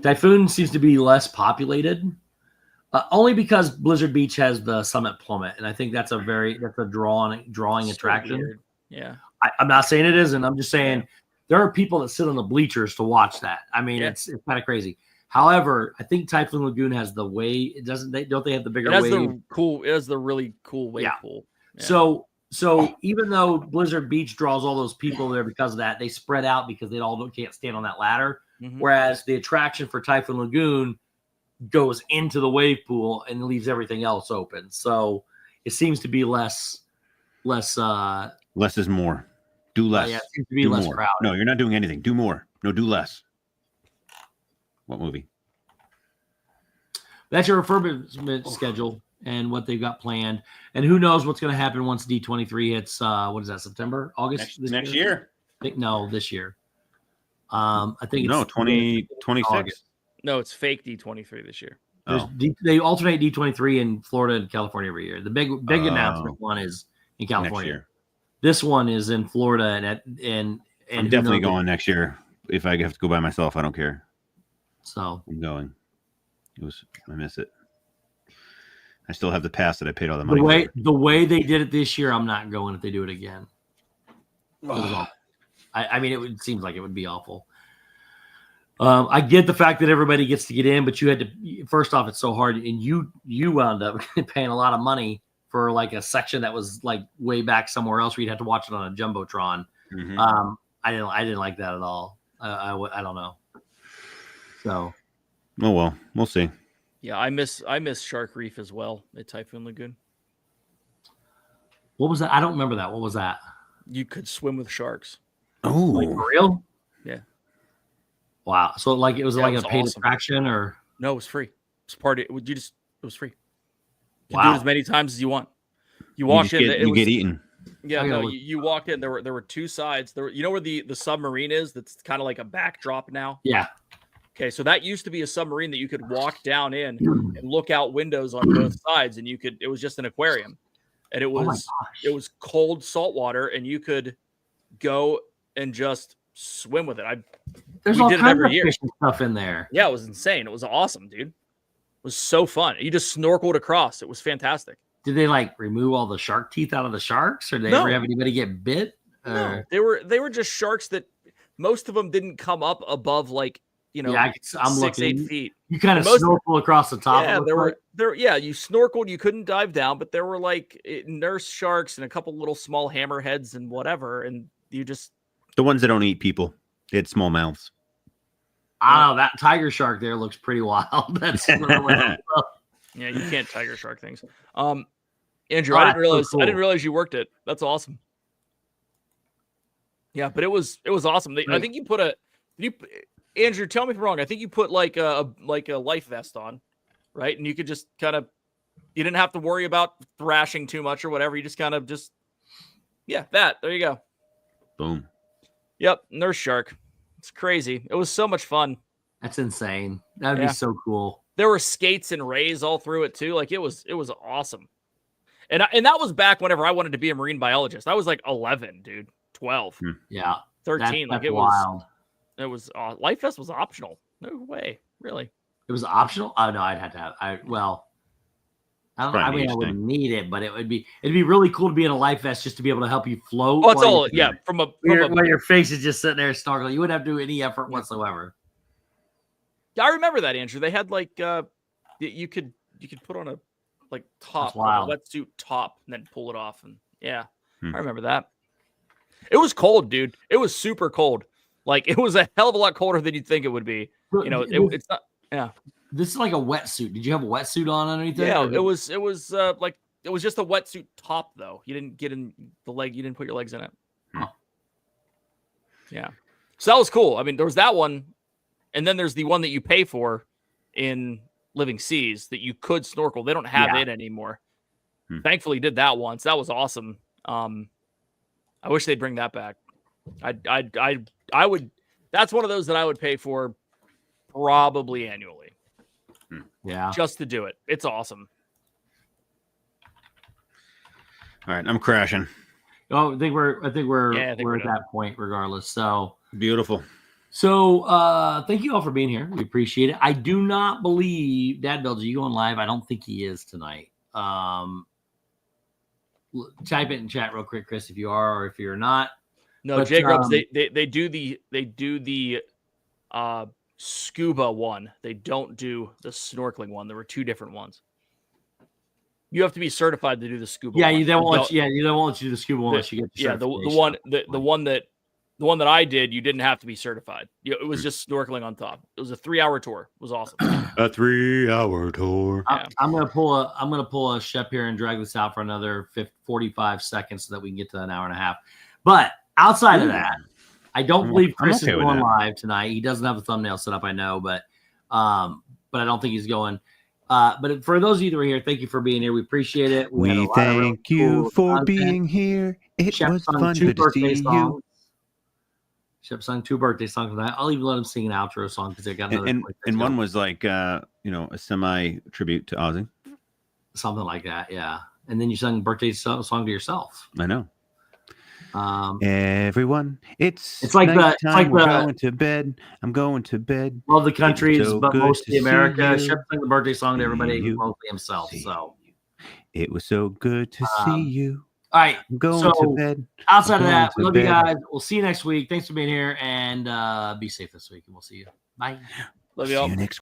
Typhoon seems to be less populated, only because Blizzard Beach has the Summit Plummet, and I think that's a drawing attraction. Weird. Yeah. I'm not saying it isn't. I'm just saying there are people that sit on the bleachers to watch that. I mean, it's kind of crazy. However, I think Typhoon Lagoon has the wave. It doesn't. Don't they have the bigger wave? It has the really cool wave pool. Yeah. So even though Blizzard Beach draws all those people there because of that, they spread out because they all can't stand on that ladder. Mm-hmm. Whereas the attraction for Typhoon Lagoon goes into the wave pool and leaves everything else open. So it seems to be less. Less is more. Do less. Yeah, it seems to be less more. crowded. No, you're not doing anything. Do more. No, do less. What movie? That's your refurbishment schedule and what they've got planned. And who knows what's going to happen once D23 hits, what is that, September? August? Next year? No, this year. I think it's 2026. August. No, it's fake D23 this year. They alternate D23 in Florida and California every year. The big announcement one is in California. Next year. This one is in Florida and I'm definitely going next year. If I have to go by myself, I don't care. So I'm going. I miss it. I still have the pass that I paid all the money. The way they did it this year, I'm not going if they do it again. I mean, it seems like it would be awful. I get the fact that everybody gets to get in, but you had to. First off, it's so hard, and you wound up paying a lot of money for like a section that was like way back somewhere else where you'd have to watch it on a jumbotron. Mm-hmm. I didn't like that at all. I don't know. So, oh well, we'll see. Yeah, I miss Shark Reef as well at Typhoon Lagoon. What was that? I don't remember that. What was that? You could swim with sharks. Like, Oh, for real? Yeah. Wow. So like it was Yeah, like it a was paid awesome. attraction, or No, it was free. It was part of it. It was free. You can wow. do it as many times as you want. You you, walk just in. get, it you was, get eaten. Yeah, I gotta no, look. you walked in. There were two sides. There, you know where the submarine is? That's kind of like a backdrop now. Yeah. Okay, so that used to be a submarine that you could walk down in and look out windows on both sides, and you could. It was just an aquarium, and it Oh my was gosh. cold salt water, and you could go and just swim with it. There's we all did it kinds every of year. fish and stuff in there. Yeah, it was insane. It was awesome, dude. It was so fun. You just snorkeled across. It was fantastic. Did they like remove all the shark teeth out of the sharks, or did they No. ever have anybody get bit? No, they were just sharks that most of them didn't come up above like Yeah, I'm 6, looking. 8 feet. You kind of Most- snorkel across the top. Yeah, of Yeah, you snorkeled. You couldn't dive down, but there were like nurse sharks and a couple little small hammerheads and whatever, and you just The ones that don't eat people. They had small mouths. I don't know. That tiger shark there looks pretty wild. That's yeah, you can't tiger shark things. Andrew, Oh, I that's so I didn't cool. realize you worked it. That's awesome. Yeah, but it was awesome. I Right. think you put Andrew, tell me if I'm wrong. I think you put like a life vest on, right? And you could just kind of, you didn't have to worry about thrashing too much or whatever. You just kind of that. There you go. Boom. Yep, nurse shark. It's crazy. It was so much fun. That's insane. That'd Yeah. be so cool. There were skates and rays all through it too. Like it was awesome. And that was back whenever I wanted to be a marine biologist. I was like 11, dude, 12, Yeah. 13. That's Like wild. it was Life Vest was optional. No way, really. It was optional. Oh no, I'd have to have. I don't. I Probably mean, I neat wouldn't need it, but it'd be really cool to be in a life vest just to be able to help you float. Oh, it's while all you're- while your face is just sitting there snorkeling. You wouldn't have to do any effort whatsoever. I remember that, Andrew. They had like you could put on a like top, like wild. a wetsuit top, and then pull it off. And yeah, Hmm. I remember that. It was cold, dude. It was super cold. Like it was a hell of a lot colder than you'd think it would be. You know, it's not. Yeah, This is like a wetsuit. Did you have a wetsuit on underneath it? yeah. Or It was like it was just a wetsuit top though. You didn't get in the leg. You didn't put your legs in it. Huh. Yeah. So that was cool. I mean, there was that one, and then there's the one that you pay for in Living Seas that you could snorkel. They don't have Yeah. it anymore. Hmm. Thankfully, did that once. That was awesome. I wish they'd bring that back. I would. That's one of those that I would pay for probably annually Yeah. just to do it. It's awesome. All right, I'm crashing. Oh, I think we're Yeah, I think we're we're at done. that point regardless. So Beautiful. thank you all for being here. We appreciate it. I do not believe Dad Builds, are you going live? I don't think he is tonight. Type it in chat real quick, Chris, if you are or if you're not. No, But, J Grubs, they do the scuba one. They don't do the snorkeling one. There were two different ones. You have to be certified to do the scuba. Yeah, one. you don't want you to do the scuba unless you get the Yeah, the certification. one that I did, you didn't have to be certified. It was just snorkeling on top. It was a 3-hour tour. It was awesome. A 3-hour tour. Yeah. I'm gonna pull a Shep here and drag this out for another 45 seconds so that we can get to an hour and a half. But outside of that, I don't believe Chris okay is with going that. live tonight. He doesn't have a thumbnail set up, I know, but I don't think he's going. But for those of you that were here, thank you for being here. We appreciate it. had a We lot of really thank you cool for content. being here. It Shep was sung fun 2 to see birthday you. songs. Shep sung 2 birthday songs tonight. I'll even let him sing an outro song because they got another And one was like a semi tribute to Ozzy. something like that, yeah. And then you sung birthday song to yourself. I know. Um, Everyone, it's like nighttime. We're the- going to bed. I'm going to bed. Love the countries, so but good mostly to see America. you. Shep sang the birthday song to everybody, You mostly himself. see So, It was so good to see you. all right. I'm going So, to bed. Outside of Going that, we to love you bed. guys. We'll see you next week. Thanks for being here, and be safe this week. And we'll see you. Bye. Love See y'all. you next